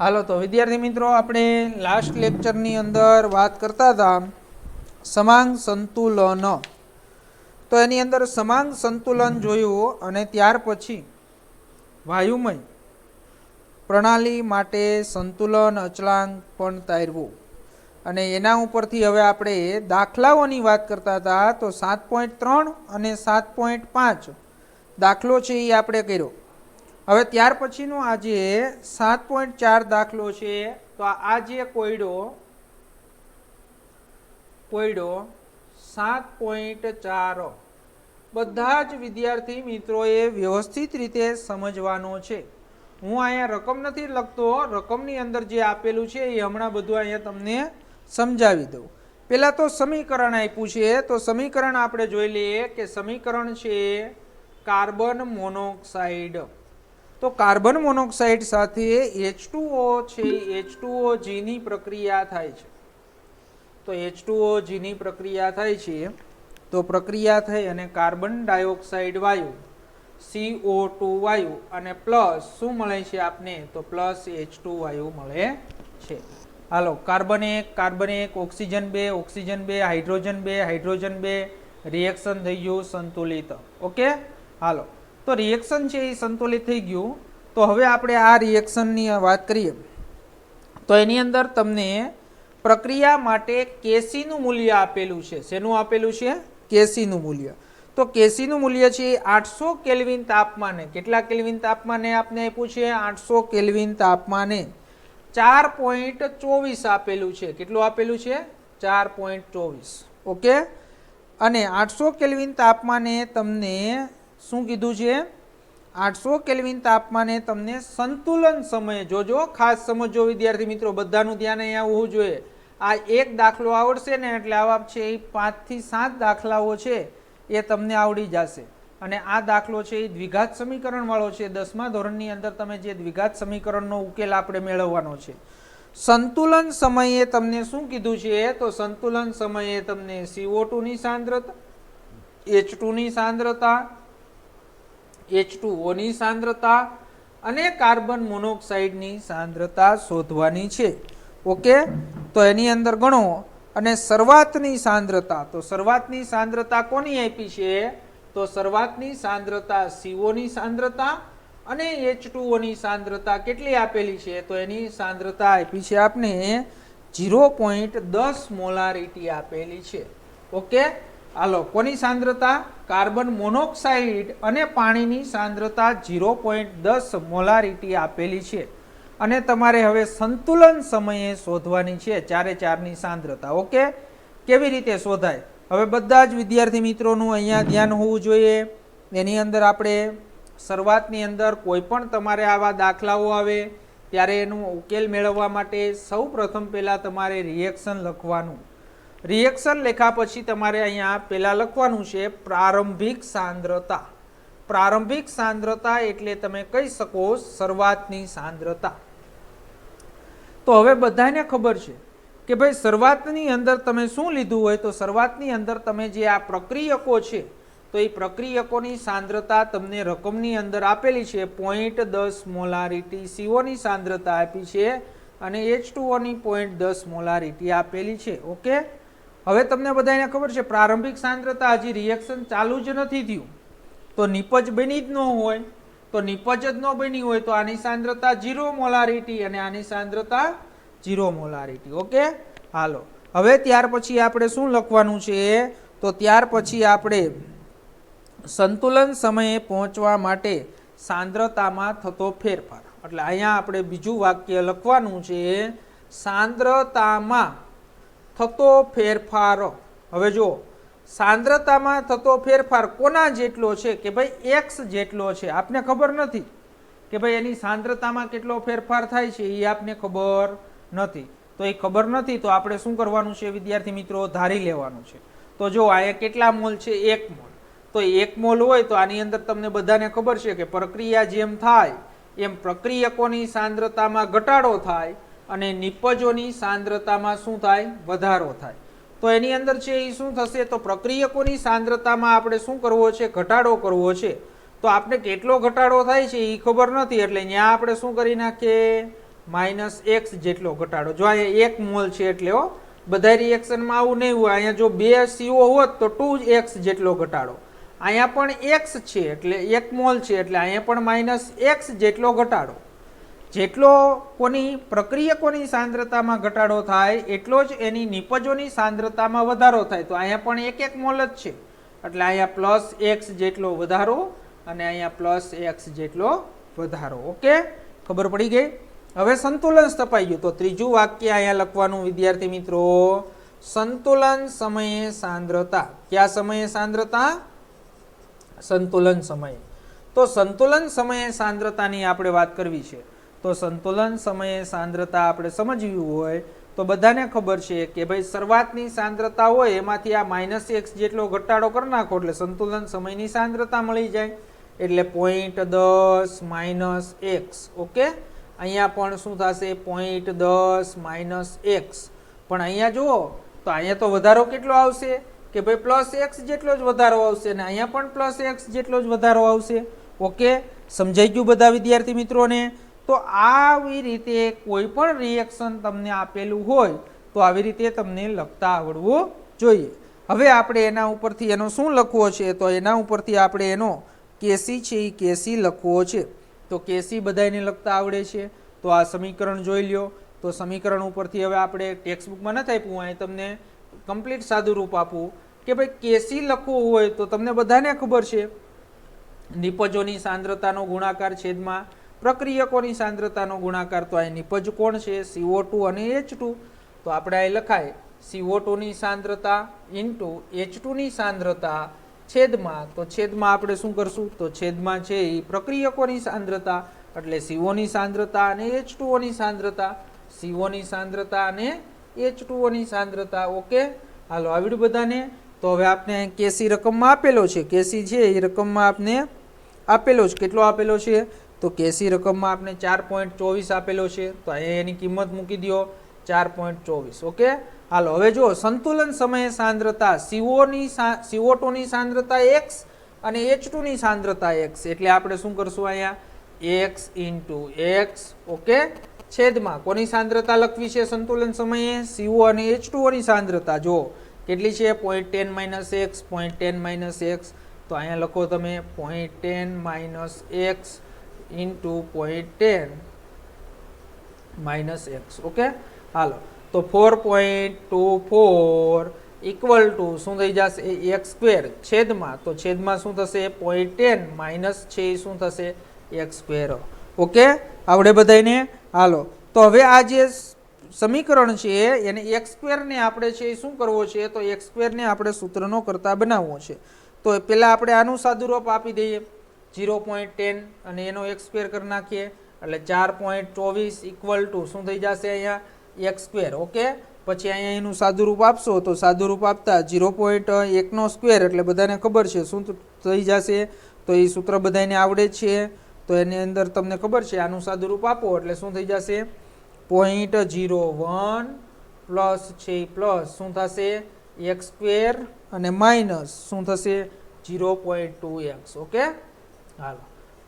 हालो तो विद्यार्थी मित्रों આપણે લાસ્ટ લેક્ચરની અંદર વાત કરતા હતા સમાંગ સંતુલન। તો એની અંદર સમાંગ સંતુલન જોયું અને ત્યાર પછી વાયુમય પ્રણાલી માટે સંતુલન અચળાંક પણ તારવું અને એના ઉપરથી હવે આપણે દાખલાઓની વાત કરતા હતા। તો 7.3 અને 7.5 દાખલો છે એ આપણે કર્યો। હવે ત્યાર પછીનો આજે 7.4 દાખલો છે। તો આજે કોયડો 7.4 બધા જ વિદ્યાર્થી મિત્રોએ વ્યવસ્થિત રીતે સમજવાનો છે। હું અહીંયા રકમ નથી લખતો, રકમની અંદર જે આપેલું છે એ હમણાં બધું અહીંયા તમને સમજાવી દઉં। પહેલા તો સમીકરણ આપ્યું છે, તો સમીકરણ આપણે જોઈ લઈએ કે સમીકરણ છે કાર્બન મોનોક્સાઇડ। તો કાર્બન મોનોક્સાઇડ સાથે H2O છે, H2OG ની પ્રક્રિયા થાય છે। તો H2OG ની પ્રક્રિયા થાય છે, તો પ્રક્રિયા થઈ અને કાર્બન ડાયોક્સાઇડ વાયુ CO2 વાયુ અને પ્લસ શું મળે છે આપને? તો પ્લસ H2 વાયુ મળે છે। હાલો, carbon 1 oxygen 2 oxygen 2 hydrogen 2 hydrogen 2 reaction થઈ ગયું સંતુલિત। ઓકે, હાલો તો રિએક્શન છે એ સંતુલિત થઈ ગયું। તો હવે આપણે આ રિએક્શનની વાત કરીએ તો એની અંદર તમને પ્રક્રિયા માટે કેસીનું મૂલ્ય આપેલું છે। શેનું આપેલું છે? કેસીનું મૂલ્ય। તો કેસીનું મૂલ્ય છે 800 કેલ્વિન તાપમાને, કેટલા કેલ્વિન તાપમાને આપને આપ્યું છે? 800 કેલ્વિન તાપમાને 4.24 આપેલું છે। કેટલું આપેલું છે? 4.24। ઓકે, અને 800 કેલ્વિન તાપમાને તમને શું કીધું છે? 800 કેલ્વિન તાપમાને તમને સંતુલન સમયે, જોજો ખાસ સમજો વિદ્યાર્થી મિત્રો, બધાનું ધ્યાન અહીંયા હોવું જોઈએ। આ એક દાખલો આવડશે ને એટલે આવા છે 5 થી 7 દાખલાઓ છે એ તમને આવડી જશે। અને આ દાખલો છે એ દ્વિઘાત સમીકરણ વાળો છે। 10મા ધોરણની અંદર તમે જે દ્વિઘાત સમીકરણનો ઉકેલ આપણે મેળવવાનો છે। સંતુલન સમયે તમને શું કીધું છે? તો સંતુલન સમયે તમને CO2 ની સાંદ્રતા, H2 ની સાંદ્રતા, H2O ની સાંદ્રતા અને કાર્બન મોનોક્સાઇડની સાંદ્રતા શોધવાની છે। ઓકે, તો એની અંદર ગણો અને શરૂઆતની સાંદ્રતા, તો શરૂઆતની સાંદ્રતા કોની આપી છે? તો શરૂઆતની સાંદ્રતા CO ની સાંદ્રતા અને H2O ની સાંદ્રતા કેટલી આપેલી છે? તો એની સાંદ્રતા આપી છે આપને 0.10 મોલારિટી આપેલી છે। ઓકે, હાલો કોની સાંદ્રતા? કાર્બન મોનોક્સાઇડ અને પાણીની સાંદ્રતા 0.10 મોલારિટી આપેલી છે। અને તમારે હવે સંતુલન સમયે શોધવાની છે 4 ની સાંદ્રતા। ઓકે, કેવી રીતે શોધાય? હવે બધા જ વિદ્યાર્થી મિત્રોનું અહીંયા ધ્યાન હોવું જોઈએ। એની અંદર આપણે શરૂઆતની અંદર કોઈ પણ તમારે આવા દાખલાઓ આવે ત્યારે એનું ઉકેલ મેળવવા માટે સૌ પ્રથમ પહેલાં તમારે રિએક્શન લખવાનું। રિએક્શન લખ્યા પછી તમારે અહીંયા પહેલાં લખવાનું છે પ્રારંભિક સાંદ્રતા। પ્રારંભિક સાંદ્રતા એટલે તમે કહી શકો શરૂઆતની સાંદ્રતા। તો હવે બધાને ખબર છે કે ભાઈ શરૂઆતની અંદર તમે શું લીધું હોય? તો શરૂઆતની અંદર તમે જે આ પ્રક્રિયકો છે તો એ પ્રક્રિયકોની સાંદ્રતા તમને રકમની અંદર આપેલી છે 0.10 મોલારિટી CO ની સાંદ્રતા આપી છે અને H2O ની 0.10 મોલારિટી આપેલી છે। ઓકે, હવે તમને બધાને ખબર છે પ્રારંભિક સાંદ્રતા હજી રિએક્શન ચાલુ જ નથી થયું તો નિપજ બની જ ન હોય। તો નિપજ જ ન બની હોય તો આની સાંદ્રતા 0 મોલારિટી અને આની સાંદ્રતા 0 મોલારિટી। ઓકે, હાલો હવે ત્યાર પછી આપણે શું લખવાનું છે? તો ત્યાર પછી આપણે સંતુલન સમયે પહોંચવા માટે સાંદ્રતામાં થતો ફેરફાર, એટલે અહીંયા આપણે બીજું વાક્ય લખવાનું છે સાંદ્રતામાં થતો ફેરફાર। હવે જો સાંદ્રતામાં થતો ફેરફાર કોના જેટલો છે? કે ભાઈ x જેટલો છે। આપને ખબર નથી કે ભાઈ એની સાંદ્રતામાં કેટલો ફેરફાર થાય છે, એ આપને ખબર નથી। તો એ ખબર નથી તો આપણે શું કરવાનું છે વિદ્યાર્થી મિત્રો? ધારી લેવાનું છે। તો જો અહીંયા કેટલા મોલ છે? 1 મોલ। તો 1 મોલ હોય તો આની અંદર તમને બધાને ખબર છે કે પ્રક્રિયા જેમ થાય એમ પ્રક્રિયકોની સાંદ્રતામાં ઘટાડો થાય અને નિપજોની સાંદ્રતામાં શું થાય? વધારો થાય। તો એની અંદર છે એ શું થશે? તો પ્રક્રિયકોની સાંદ્રતામાં આપણે શું કરવો છે? ઘટાડો કરવો છે। તો આપણે કેટલો ઘટાડો થાય છે એ ખબર નથી એટલે ત્યાં આપણે શું કરી નાખીએ? -x જેટલો ઘટાડો. જો અહીંયા 1 મોલ છે એટલે બધા રિએક્શનમાં આવું નહીં હોય. અહીંયા જો 2 CO હોત તો 2x જેટલો ઘટાડો. અહીંયા પણ x છે એટલે 1 મોલ છે એટલે અહીંયા પણ -x જેટલો ઘટાડો. જેટલો કોની પ્રક્રિયકોની સાંદ્રતામાં ઘટાડો થાય એટલો જ એની નિપજોની સાંદ્રતામાં વધારો થાય. તો અહીંયા પણ 1 મોલ જ છે એટલે અહીંયા +x જેટલો વધારો અને અહીંયા +x જેટલો વધારો. ઓકે, ખબર પડી ગઈ. હવે સંતુલન સ્થપાઈ ગયું. તો ત્રીજું વાક્ય અહીંયા લખવાનું વિદ્યાર્થી મિત્રો, સંતુલન સમયે સાંદ્રતા. કયા સમયે સાંદ્રતા? સંતુલન સમયે. તો સંતુલન સમયે સાંદ્રતાની આપણે વાત કરવી છે. તો સંતુલન સમયે સાંદ્રતા આપણે સમજવી હોય તો બધાને ખબર છે કે ભાઈ શરૂઆતની સાંદ્રતા હોય એમાંથી આ -x જેટલો ઘટાડો કરી નાખો એટલે સંતુલન સમયની સાંદ્રતા મળી જાય. એટલે 0.10 -x. ઓકે, અહીંયા પણ શું થશે? 0.10 -x. પણ અહીંયા જુઓ તો અહીંયા તો વધારો કેટલો આવશે કે ભાઈ +x જેટલો જ વધારો આવશે અને અહીંયા પણ +x જેટલો જ વધારો આવશે. ઓકે, સમજાઈ ગયું બધા વિદ્યાર્થી મિત્રોને? તો આવી રીતે કોઈ પણ રિએક્શન તમને આપેલું હોય તો આવી રીતે તમને લખતા આવડવું જોઈએ. હવે આપણે એના ઉપરથી એનો શું લખવો છે? તો એના ઉપરથી આપણે એનો કેસી છે એ કેસી લખવો છે. તો કેસી બધાને લખતા આવડે છે. તો આ સમીકરણ જોઈ લ્યો. તો સમીકરણ ઉપરથી હવે આપણે ટેક્સ્ટબુકમાં નથી આપ્યું, અહીં તમને કમ્પ્લીટ સાદું રૂપ આપવું કે ભાઈ કેસી લખવું હોય તો તમને બધાને ખબર છે નિપજોની સાંદ્રતાનો ગુણાકાર છેદમાં પ્રક્રિયકોની સાંદ્રતાનો ગુણાકાર. તો અહીં નિપજ કોણ છે? CO2 અને H2. તો આપણે અહીં લખાય CO2 ની સાંદ્રતા ઇન્ટુ H2 ની સાંદ્રતા છેદમાં. તો છેદમાં આપણે શું કરશું? તો છેદમાં છે એ પ્રક્રિયકોની સાંદ્રતા એટલે CO ની સાંદ્રતા અને H2O ની સાંદ્રતા. CO ની સાંદ્રતા અને H2O ની સાંદ્રતા. ઓકે, હાલો આવડ્યું બધાને? તો હવે આપણે કેસી રકમમાં આપેલો છે. કેસી છે એ રકમમાં આપને આપેલો છે. કેટલો આપેલો છે? તો કેસી રકમમાં આપણે 4.24 આપેલો છે. તો અહીંયા એની કિંમત મૂકી દો 4.24. ઓકે, હાલો હવે જો સંતુલન સમયે સાંદ્રતા CO2 ની સાંદ્રતા x અને H2 ની સાંદ્રતા x. એટલે આપણે શું કરશું? અહીંયા x × x. ઓકે, છેદમાં કોની સાંદ્રતા લખવી છે સંતુલન સમયે? CO અને H2O ની સાંદ્રતા. જો કેટલી છે? 0.10 x. 0.10 x. તો અહીંયા લખો તમે 0.10 x × 0.10 x. ઓકે, હાલો તો 4.24 ઇક્વલ ટુ શું થઈ જશે? x² છેદમાં. તો છેદમાં શું થશે? 0.10 માઇનસ છે શું થશે? x². ઓકે, આવડે બધાને? હાલો તો હવે આ જે સમીકરણ છે એને x² ને આપણે છે શું કરવો છે? તો x² ને આપણે સૂત્રનો કરતા બનાવવો છે. તો પહેલાં આપણે આનું સાદુરૂપ આપી દઈએ 0.10 અને એનો x² કરી નાખીએ એટલે 4.24 ઇક્વલ ટુ શું થઈ જશે? અહીંયા x². ઓકે, પછી અહીંયા એનું સાદુરૂપ આપશો તો સાદુરૂપ આપતા 0.1² એટલે બધાને ખબર છે શું થઈ જશે? તો એ સૂત્ર બધાને આવડે છે. તો એની અંદર તમને ખબર છે આનું સાદુરૂપ આપો એટલે શું થઈ જશે? 0.01 પ્લસ છે પ્લસ શું થશે? x² અને માઇનસ શું થશે? 0.2x. ઓકે, હાલો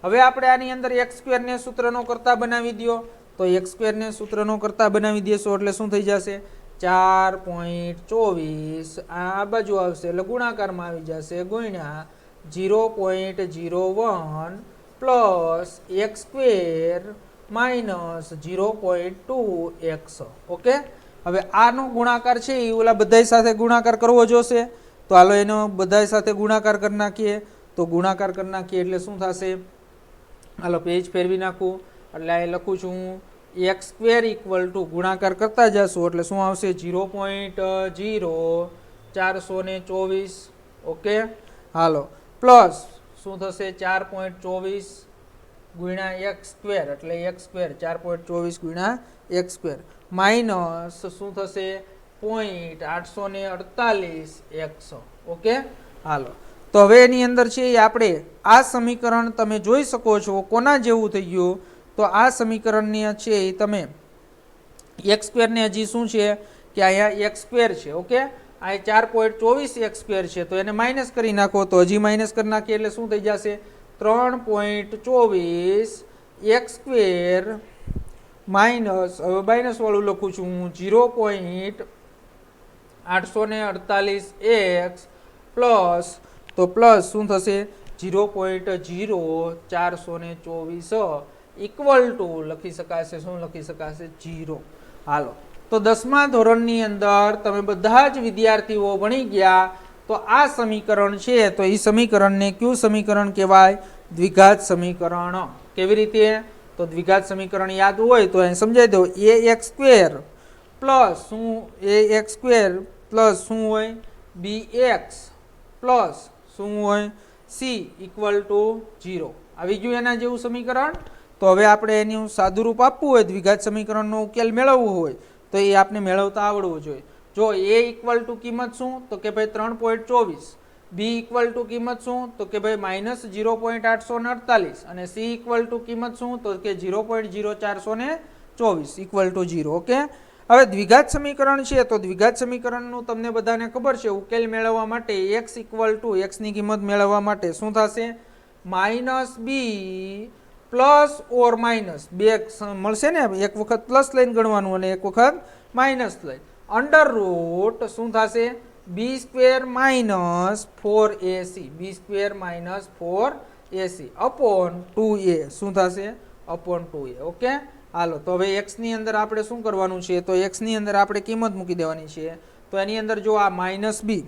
હવે આપણે આની અંદર x² ને સૂત્રનો કરતા બનાવી દો. તો x² ને સૂત્રનો કરતા બનાવી દેશો એટલે શું થઈ જશે? 4.24 આ બાજુ આવશે એટલે ગુણાકારમાં આવી જશે ગુણ્યા 0.01 plus x² minus 0.2x. Okay, હવે આનો ગુણાકાર છે એ ઓલા બધા સાથે ગુણાકાર કરવો જોશે. તો હાલો એનો બધા સાથે ગુણાકાર કરી નાખીએ. તો ગુણાકાર કરી નાખીએ એટલે શું થશે? હાલો પેજ ફેરવી નાખું એટલે અહીં લખું છું હું x² ઇક્વલ ટુ ગુણાકાર કરતા જશું એટલે શું આવશે? 0.0424. ઓકે, હાલો પ્લસ શું થશે? 4.24 ગુણ્યા x² એટલે x². 4.24 ગુણ્યા x² માઇનસ શું થશે? 0.848x. ઓકે, હાલો તો હવે એની અંદર છે આપણે આ સમીકરણ તમે જોઈ શકો છો કોના જેવું થઈ ગયું? તો આ સમીકરણની છે એ તમે x² ને હજી શું છે કે અહીંયા x² છે. ઓકે, આ 4.24 x² છે તો એને માઇનસ કરી નાખો. તો હજી માઇનસ કરી નાખીએ એટલે શું થઈ જશે? 3.24 x² માઇનસ, હવે માઇનસ વાળું લખું છું હું, 0.848 એક્સ પ્લસ, તો પ્લસ શું થશે 0.0424 ઇક્વલ ટુ લખી શકાશે, શું લખી શકાશે 0. હાલો, તો 10મા ધોરણની અંદર તમે બધા જ વિદ્યાર્થીઓ ભણી ગયા, તો આ સમીકરણ છે તો એ સમીકરણને કયું સમીકરણ કહેવાય? દ્વિઘાત સમીકરણ. કેવી રીતે? તો દ્વિઘાત સમીકરણ યાદ હોય તો અહીં સમજાવી દો. ax સ્ક્વેર પ્લસ શું, ax સ્ક્વેર પ્લસ શું હોય bx પ્લસ શું હોય c ઇક્વલ ટુ 0. આવી ગયું એના જેવું સમીકરણ. તો હવે આપણે એનું સાદુરૂપ આપવું હોય, દ્વિઘાત સમીકરણનો ઉકેલ મેળવવું હોય તો એ આપણે મેળવતા આવડવું જોઈએ. જો a ઇક્વલ ટુ કિંમત શું, તો કે ભાઈ 3.24, b ઇક્વલ ટુ કિંમત શું, તો કે ભાઈ માઇનસ 0.848 અને c ઇક્વલ ટુ કિંમત શું, તો કે 0.0424 ઇક્વલ ટુ 0. ઓકે, હવે દ્વિઘાત સમીકરણ છે તો દ્વિઘાત સમીકરણનું તમને બધાને ખબર છે, ઉકેલ મેળવવા માટે x ઇક્વલ ટુ xની કિંમત મેળવવા માટે શું થશે? Minus B plus or minus બે મળશે ને, એક વખત પ્લસ લઈને ગણવાનું અને એક વખત માઇનસ લઈને, અંડર રૂટ શું થશે? B square minus 4ac, B square minus 4ac upon 2a શું થશે? Upon 2a. ઓકે, હાલો, તો હવે x ની અંદર આપણે શું કરવાનું છે? તો x ની અંદર આપણે કિંમત મૂકી દેવાની છે. તો એની અંદર જો આ માઇનસ બી,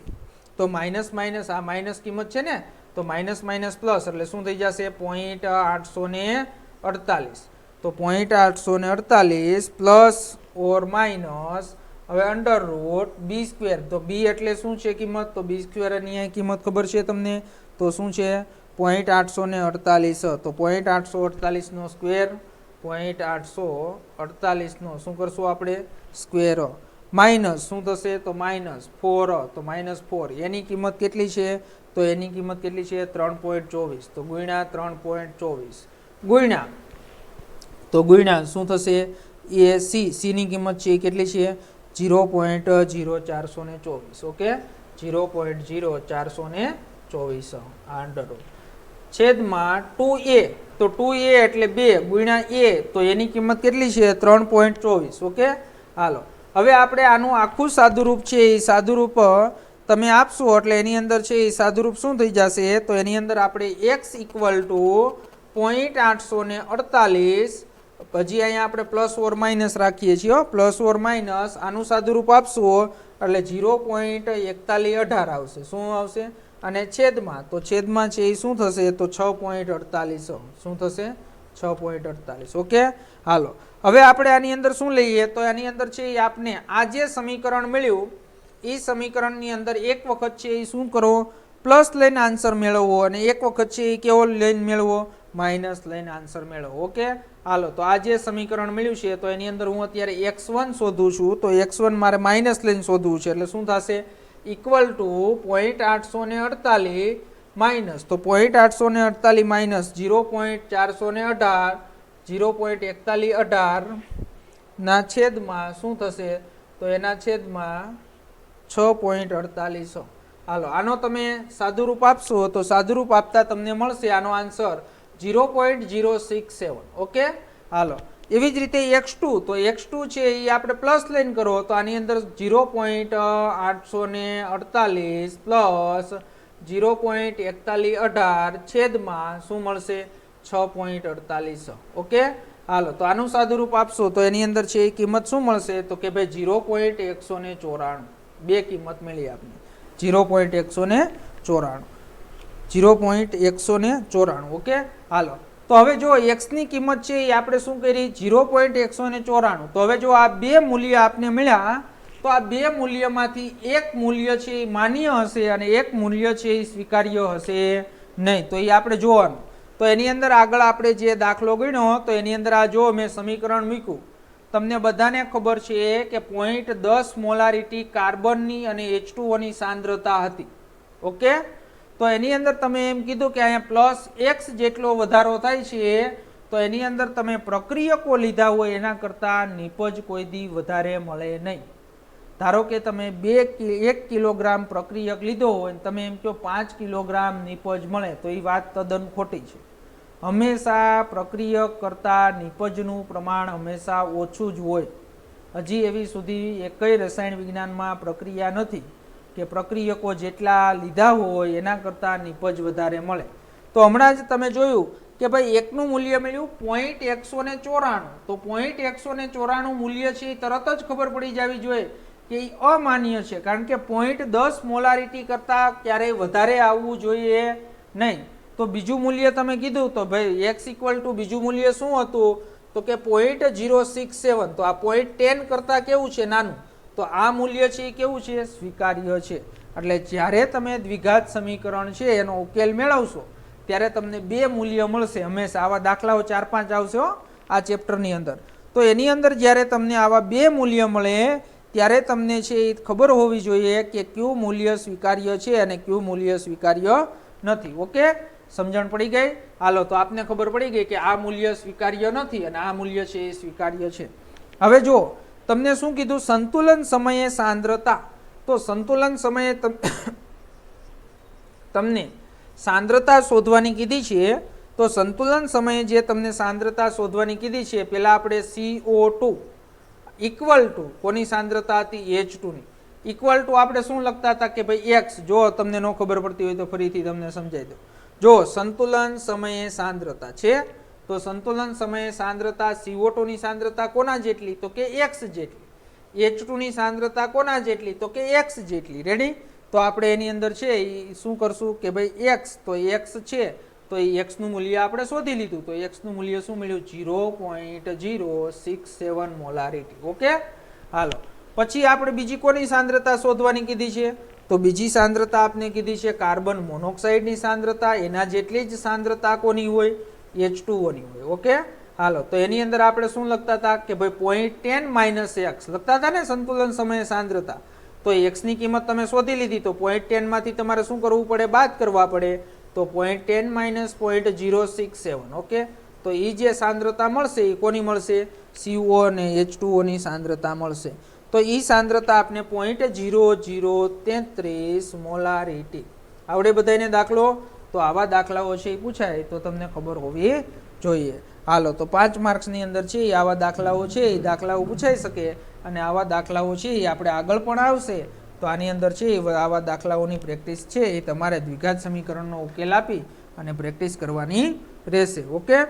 તો માઇનસ માઇનસ આ માઇનસ કિંમત છે ને, તો માઇનસ માઇનસ પ્લસ એટલે શું થઈ જશે? 0.848. તો 0.848 પ્લસ ઓર માઇનસ, હવે અંડર રૂટ બી સ્ક્વેર, તો બી એટલે શું છે કિંમત? તો બી સ્ક્વેર ની અહીં કિંમત ખબર છે તમને, તો શું છે 0.848. તો 0.848 નો સ્ક્વેર, 0.848 નો શું કરશું આપણે? સ્ક્વેર. માઇનસ શું થશે? તો માઇનસ 4, તો માઇનસ 4 એની કિંમત કેટલી છે? તો એની કિંમત કેટલી છે? 3.24. તો ગુણ્યા 3.24 ગુણ્યા, તો ગુણ્યા શું થશે? એ સી ની કિંમત છે કેટલી છે? 0.0424. ઓકે, 0.0424 અંડર રૂટ છેદમાં 2a, તો 2a એટલે 2 ગુણ્યા a, તો એની કિંમત કેટલી છે? 3.24. ઓકે, હાલો, હવે આપણે આનું આખું સાદુરૂપ છે એ સાદુરૂપ તમે આપશો એટલે એની અંદર છે એ સાદુરૂપ શું થઈ જશે? તો એની અંદર આપણે x ઇક્વલ ટુ 0.848, હજી અહીંયા આપણે પ્લસ ઓર માઇનસ રાખીએ છીએ, પ્લસ ઓર માઇનસ આનું સાદુરૂપ આપશું એટલે 0.4118 આવશે. શું આવશે? અને છેદમાં, તો છેદમાં છે એ શું થશે? તો 6.48. શું થશે? 6.48. ઓકે, હાલો, હવે આપણે આની અંદર શું લઈએ? તો આની અંદર છે એ આપને આ જે સમીકરણ મળ્યું એ સમીકરણની અંદર એક વખત છે એ શું કરો? પ્લસ લઈને આન્સર મેળવવો, અને એક વખત છે એ કેવો લઈને મેળવો? માઇનસ લઈને આન્સર મેળવો. ઓકે, હાલો, તો આ જે સમીકરણ મળ્યું છે તો એની અંદર હું અત્યારે x1 શોધું છું, તો x1 મારે માઇનસ લઈને શોધવું છે એટલે શું થશે? ઇક્વલ ટુ 0.848 માઇનસ, તો 0.848 માઇનસ 0.418, 0.4118 ના છેદમાં શું થશે? તો એના છેદમાં 6.48. હાલો, આનો તમે સાદુરૂપ આપશો તો સાદુરૂપ આપતા તમને મળશે આનો આન્સર 0.067. ઓકે, હાલો, એવી જ રીતે x2, તો x2 છે એ આપણે પ્લસ લઈને કરો તો આની અંદર 0.848 પ્લસ 0.4118 છેદમાં શું મળશે? 6.48. ઓકે, હાલો, તો આનું સાદુરૂપ આપશો તો એની અંદર છે એ કિંમત શું મળશે? તો કે ભાઈ 0.194. બે કિંમત મળી આપને 0.194, 0.194. ઓકે, હાલો, તો હવે જો x ની કિંમત છે એ આપણે શું કરી? 0.194. તો હવે જો આ બે મૂલ્ય આપને મળ્યા તો આ બે મૂલ્યમાંથી એક મૂલ્ય છે એ માન્ય હશે અને એક મૂલ્ય છે એ સ્વીકાર્ય હશે નહીં. તો એ આપણે જોવાનું. તો એની અંદર આગળ આપણે જે દાખલો ગણ્યો તો એની અંદર આ જો મેં સમીકરણ મૂક્યું, તમને બધાને ખબર છે કે 0.10 મોલારિટી કાર્બનની અને H2O ની સાંદ્રતા હતી. ઓકે, તો એની અંદર તમે એમ કીધું કે અહીંયા પ્લસ x જેટલો વધારો થાય છે, તો એની અંદર તમે પ્રક્રિયકો લીધા હોય એના કરતાં નિપજ કોઈ દી વધારે મળે નહીં. ધારો કે તમે 1 કિલોગ્રામ પ્રક્રિયક લીધો હોય તમે એમ કહો 5 કિલોગ્રામ નિપજ મળે, તો એ વાત તદ્દન ખોટી છે. હંમેશા પ્રક્રિયક કરતાં નિપજનું પ્રમાણ હંમેશા ઓછું જ હોય. હજી એવી સુધી એકય રસાયણ વિજ્ઞાનમાં પ્રક્રિયા નથી કે પ્રક્રિયકો જેટલા લીધા હોય એના કરતાં નિપજ વધારે મળે. તો હમણાં જ તમે જોયું કે ભાઈ એકનું મૂલ્ય મળ્યું 0.194. તો 0.194 મૂલ્ય છે એ તરત જ ખબર પડી જવી જોઈએ કે એ અમાન્ય છે, કારણ કે 0.10 મોલારિટી કરતાં ક્યારેય વધારે આવવું જોઈએ નહીં. તો બીજું મૂલ્ય તમે કીધું તો ભાઈ x ઇક્વલ ટુ બીજું મૂલ્ય શું હતું તો કે 0.067. તો આ 0.10 કરતાં કેવું છે, નાનું. તો આ મૂલ્ય છે એ કેવું છે, સ્વીકાર્ય છે. એટલે જ્યારે તમે દ્વિઘાત સમીકરણ છે એનો ઉકેલ મેળવશો ત્યારે તમને બે મૂલ્ય મળશે હંમેશા. આવા દાખલાઓ 4-5 આવશે આ ચેપ્ટરની અંદર. તો એની અંદર જ્યારે તમને આવા બે મૂલ્ય મળે ત્યારે તમને છે એ ખબર હોવી જોઈએ કે કયું મૂલ્ય સ્વીકાર્ય છે અને કયું મૂલ્ય સ્વીકાર્ય નથી. ઓકે, સમજણ પડી ગઈ? હાલો, તો આપને ખબર પડી ગઈ કે આ મૂલ્ય સ્વીકાર્ય નથી અને આ મૂલ્ય છે એ સ્વીકાર્ય છે. હવે જો તમને શું કીધું, સંતુલન સમયે સાંદ્રતા. તો સંતુલન સમયે તમને સાંદ્રતા શોધવાની કીધી છે. તો સંતુલન સમયે જે તમને સાંદ્રતા શોધવાની કીધી છે, પેલા આપણે CO2 ઇક્વલ ટુ કોની સાંદ્રતા હતી, H2 ની. ઇક્વલ ટુ આપણે શું લખતા હતા કે ભાઈ x. જો તમને ન ખબર પડતી હોય તો ફરીથી તમને સમજાવી દઉં. જો સંતુલન સમયે સાંદ્રતા છે તો સંતુલન સમયે સાંદ્રતા CO2 ની સાંદ્રતા કોના જેટલી તો કે x જેટલી. H2 ની સાંદ્રતા કોના જેટલી તો કે x જેટલી. રેડી? તો આપણે એની અંદર છે એ શું કરશું કે ભાઈ x, તો x છે તો એ x નું મૂલ્ય આપણે શોધી લીધું. તો x નું મૂલ્ય શું મળ્યું, 0.067 મોલારિટી. ઓકે, હાલો. પછી આપણે બીજી કોની સાંદ્રતા શોધવાની કીધી છે તો બીજી સાંદ્રતા આપણે કીધી છે કાર્બન મોનોક્સાઇડની સાંદ્રતા. એના જેટલી જ સાંદ્રતા કોની હોય, H2O ની હોય. ઓકે, હાલો. તો એની અંદર આપણે શું લખતા હતા કે ભાઈ 0.10 - x લખતા હતા ને સંતુલન સમયે સાંદ્રતા. તો x ની કિંમત તમે શોધી લીધી તો 0.10 માંથી તમારે શું કરવું પડે, બાદ કરવા પડે. તો 0.10 - 0.067. ઓકે, તો એ જે સાંદ્રતા મળશે એ કોની મળશે, CO અને H2O ની સાંદ્રતા મળશે. તો એ સાંદ્રતા આપણે 0.0033 મોલારિટી. આવડે બધાને દાખલો? તો આવા દાખલાઓ છે એ પૂછાય તો તમને ખબર હોવી જોઈએ. હાલો, તો 5 માર્ક્સની અંદર છે એ આવા દાખલાઓ છે એ દાખલાઓ પૂછાઈ શકે અને આવા દાખલાઓ છે એ આપણે આગળ પણ આવશે. તો આની અંદર છે આવા દાખલાઓની પ્રેક્ટિસ છે એ તમારે દ્વિઘાત સમીકરણનો ઉકેલ આપી અને પ્રેક્ટિસ કરવાની રહેશે. ઓકે,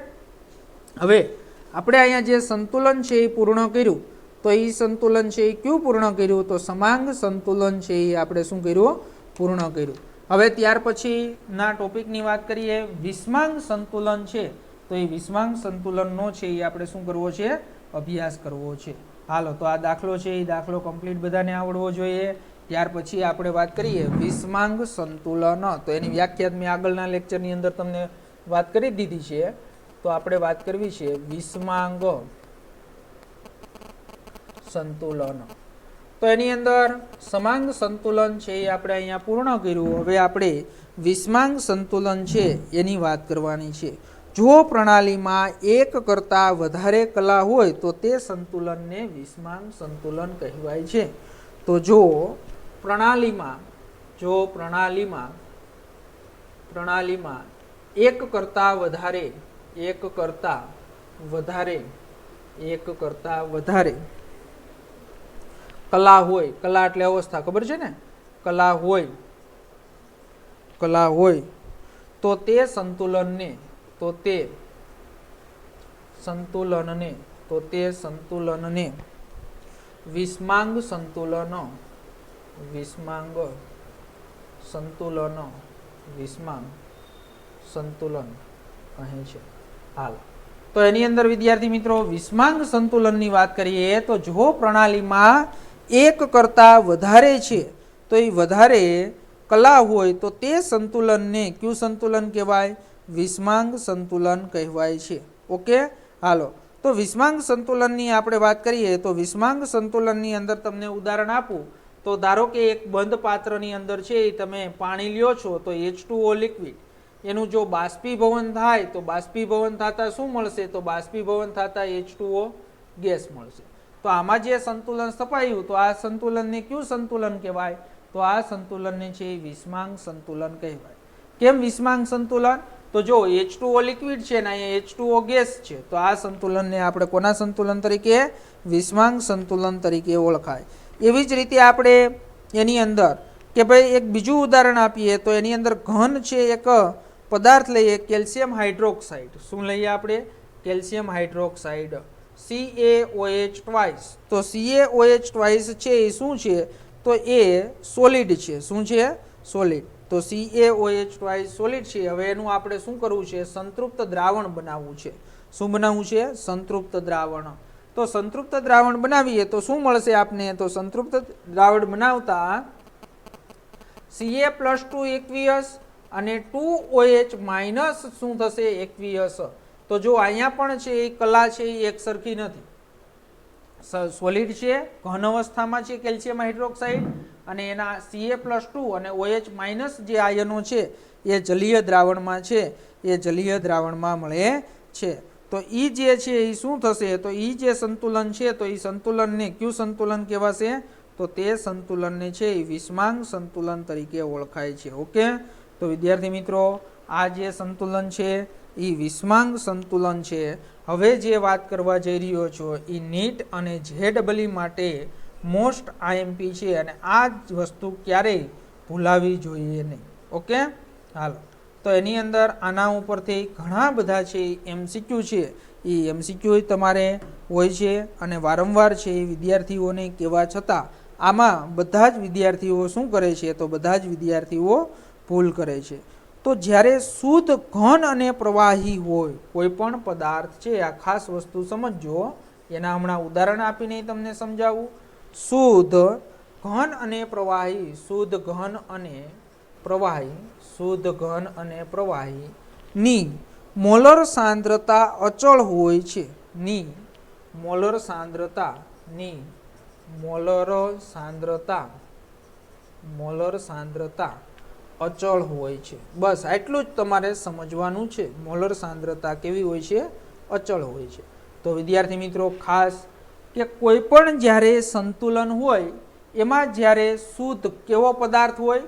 હવે આપણે અહીંયા જે સંતુલન છે એ પૂર્ણ કર્યું. તો એ સંતુલન છે એ કયું પૂર્ણ કર્યું તો સમાંગ સંતુલન છે એ આપણે શું કર્યું, પૂર્ણ કર્યું. હવે ત્યાર પછીના ટોપિકની વાત કરીએ, વિષમાંગ સંતુલન છે. તો એ વિષમાંગ સંતુલનનો છે એ આપણે શું કરવો છે, અભ્યાસ કરવો છે. હાલો, તો આ દાખલો છે એ દાખલો કમ્પ્લીટ બધાને આવડવો જોઈએ. ત્યાર પછી આપણે વાત કરીએ વિષમાંગ સંતુલન. તો એની વ્યાખ્યા મેં આગળના લેક્ચરની અંદર તમને વાત કરી દીધી છે. તો આપણે વાત કરવી છે વિષમાંગ સંતુલન. તો એની અંદર સમાંગ સંતુલન છે એ આપણે અહીંયા પૂર્ણ કર્યું. હવે આપણે વિષમાંગ સંતુલન છે એની વાત કરવાની છે. જો પ્રણાલીમાં એક કરતાં વધારે કલા હોય તો તે સંતુલનને વિષમાંગ સંતુલન કહેવાય છે. તો જો પ્રણાલીમાં એક કરતાં વધારે કલા હોય, કલા એટલે અવસ્થા, ખબર છે ને, કલા હોય તો તે સંતુલનને વિષમાંગ સંતુલન કહે છે. હાલ, તો એની અંદર વિદ્યાર્થી મિત્રો વિષમાંગ સંતુલનની વાત કરીએ તો જો પ્રણાલીમાં એક કરતાં વધારે છે તો એ વધારે કલા હોય તો તે સંતુલનને કયું સંતુલન કહેવાય, વિષમાંગ સંતુલન કહેવાય છે. ઓકે, હાલો. તો વિષમાંગ સંતુલનની આપણે વાત કરીએ તો વિષમાંગ સંતુલનની અંદર તમને ઉદાહરણ આપું તો ધારો કે એક બંધ પાત્રની અંદર છે તમે પાણી લ્યો છો તો H2O લિક્વિડ, એનું જો બાષ્પીભવન થાય તો બાષ્પીભવન થતા શું મળશે તો બાષ્પીભવન થતા H2O ગેસ મળશે. તો આમાં જે સંતુલન સ્થપાયું તો આ સંતુલનને કયું સંતુલન કહેવાય તો આ સંતુલનને છે વિષમાંગ સંતુલન કહેવાય. કેમ વિષમાંગ સંતુલન તો જો H2O લિક્વિડ છે ને અહીંયા H2O ગેસ છે, તો આ સંતુલનને આપણે કોના સંતુલન તરીકે? વિષમાંગ સંતુલન તરીકે ઓળખાય. એવી જ રીતે આપણે એની અંદર કે ભાઈ એક બીજું ઉદાહરણ આપીએ તો એની અંદર ઘન છે એક પદાર્થ લઈએ, કેલ્શિયમ હાઇડ્રોક્સાઇડ. શું લઈએ આપણે? Calcium hydroxide, CaOH twice. તો CaOH ટ્વાઇસ છે એ શું છે? તો એ સોલિડ છે. શું છે? સોલિડ. તો CaOH ટ્વાઇસ સોલિડ છે. હવે એનું આપણે શું કરવું છે? સંતૃપ્ત દ્રાવણ બનાવવું છે. શું બનાવવું છે? સંતૃપ્ત દ્રાવણ. તો સંતૃપ્ત દ્રાવણ બનાવીએ તો શું મળશે આપને? તો સંતૃપ્ત દ્રાવણ બનાવતા Ca+2 એકવીયસ અને 2OH માઇનસ શું થશે? એકવીયસ. તો જો અહીંયા પણ છે એ કલા છે એ એક સરખી નથી. સોલિડ છે, ઘન અવસ્થામાં છે કેલ્શિયમ હાઇડ્રોક્સાઇડ, અને એના Ca+2 અને OH માઇનસ જે આયનો છે એ જલીય દ્રાવણમાં છે, એ જલીય દ્રાવણમાં મળે છે. તો ઈ જે છે એ શું થશે? તો ઈ જે સંતુલન છે તો એ સંતુલનને કયું સંતુલન કહેવાશે? તો તે સંતુલનને છે એ વિષમાંગ સંતુલન તરીકે ઓળખાય છે. ઓકે, તો વિદ્યાર્થી મિત્રો આ જે સંતુલન છે એ વિષમાંગ સંતુલન છે. હવે જે વાત કરવા જઈ રહ્યો છો એ નીટ અને JEE માટે મોસ્ટ IMP છે, અને આ જ વસ્તુ ક્યારેય ભૂલાવી જોઈએ નહીં. ઓકે, હાલો. તો એની અંદર આના ઉપરથી ઘણા બધા છે MCQ છે, એ MCQ તમારે હોય છે, અને વારંવાર છે એ વિદ્યાર્થીઓને કહેવા છતાં આમાં બધા જ વિદ્યાર્થીઓ શું કરે છે? તો બધા જ વિદ્યાર્થીઓ ભૂલ કરે છે. તો જ્યારે શુદ્ધ ઘન અને પ્રવાહી હોય કોઈ પણ પદાર્થ છે, આ ખાસ વસ્તુ સમજજો, એના હમણાં ઉદાહરણ આપીને તમને સમજાવું. શુદ્ધ ઘન અને પ્રવાહી, શુદ્ધ ઘન અને પ્રવાહી, શુદ્ધ ઘન અને પ્રવાહી ની મોલર સાંદ્રતા અચળ હોય છે. ની મોલર સાંદ્રતા, ની મોલર સાંદ્રતા અચળ હોય છે. બસ આટલું જ તમારે સમજવાનું છે. મોલર સાંદ્રતા કેવી હોય છે? અચળ હોય છે. તો વિદ્યાર્થી મિત્રો ખાસ કે કોઈ પણ જ્યારે સંતુલન હોય એમાં જ્યારે શુદ્ધ કેવો પદાર્થ હોય?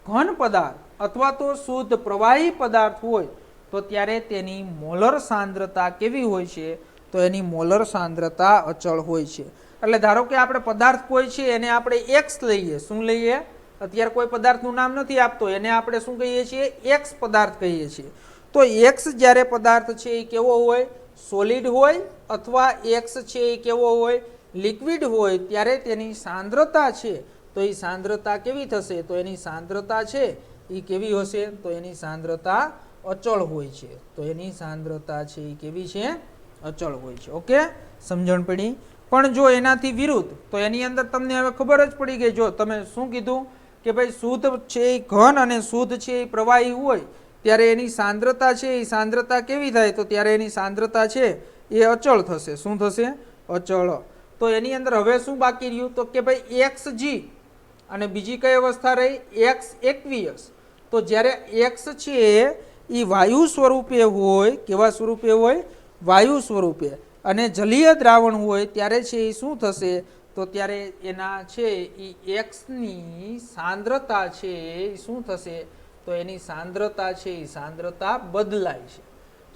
ઘન પદાર્થ અથવા તો શુદ્ધ પ્રવાહી પદાર્થ હોય તો ત્યારે તેની મોલર સાંદ્રતા કેવી હોય છે? તો એની મોલર સાંદ્રતા અચળ હોય છે. એટલે ધારો કે આપણે પદાર્થ કોઈ છે એને આપણે X લઈએ. શું લઈએ? અત્યારે કોઈ પદાર્થનું નામ નથી આપતો, એને આપણે શું કહીએ છીએ? X પદાર્થ કહીએ છીએ. તો X જ્યારે પદાર્થ છે એ કેવો હોય? સોલિડ હોય, અથવા X છે એ કેવો હોય? લિક્વિડ હોય, ત્યારે તેની સાંદ્રતા છે તો એ સાંદ્રતા કેવી થશે? તો એની સાંદ્રતા છે એ કેવી હશે? તો એની સાંદ્રતા અચળ હોય છે. તો એની સાંદ્રતા છે એ કેવી છે? અચળ હોય છે. ઓકે, સમજણ પડી? પણ જો એનાથી વિરુદ્ધ, તો એની અંદર તમને હવે ખબર જ પડી ગઈ. જો તમે શું કીધું કે ભાઈ શુદ્ધ છે એ ઘન અને શુદ્ધ છે એ પ્રવાહી હોય ત્યારે એની સાંદ્રતા છે એ સાંદ્રતા કેવી થાય? તો ત્યારે એની સાંદ્રતા છે એ અચળ થશે. શું થશે? અચળ. તો એની અંદર હવે શું બાકી રહ્યું? તો કે ભાઈ XG અને બીજી કઈ અવસ્થા રહી? X એકવીયસ. તો જ્યારે X છે એ વાયુ સ્વરૂપે હોય, કેવા સ્વરૂપે હોય? વાયુ સ્વરૂપે, અને જલીય દ્રાવણ હોય ત્યારે છે એ શું થશે? તો ત્યારે એના છે એ X ની સાંદ્રતા છે એ શું થશે? તો એની સાંદ્રતા છે એ સાંદ્રતા બદલાય છે.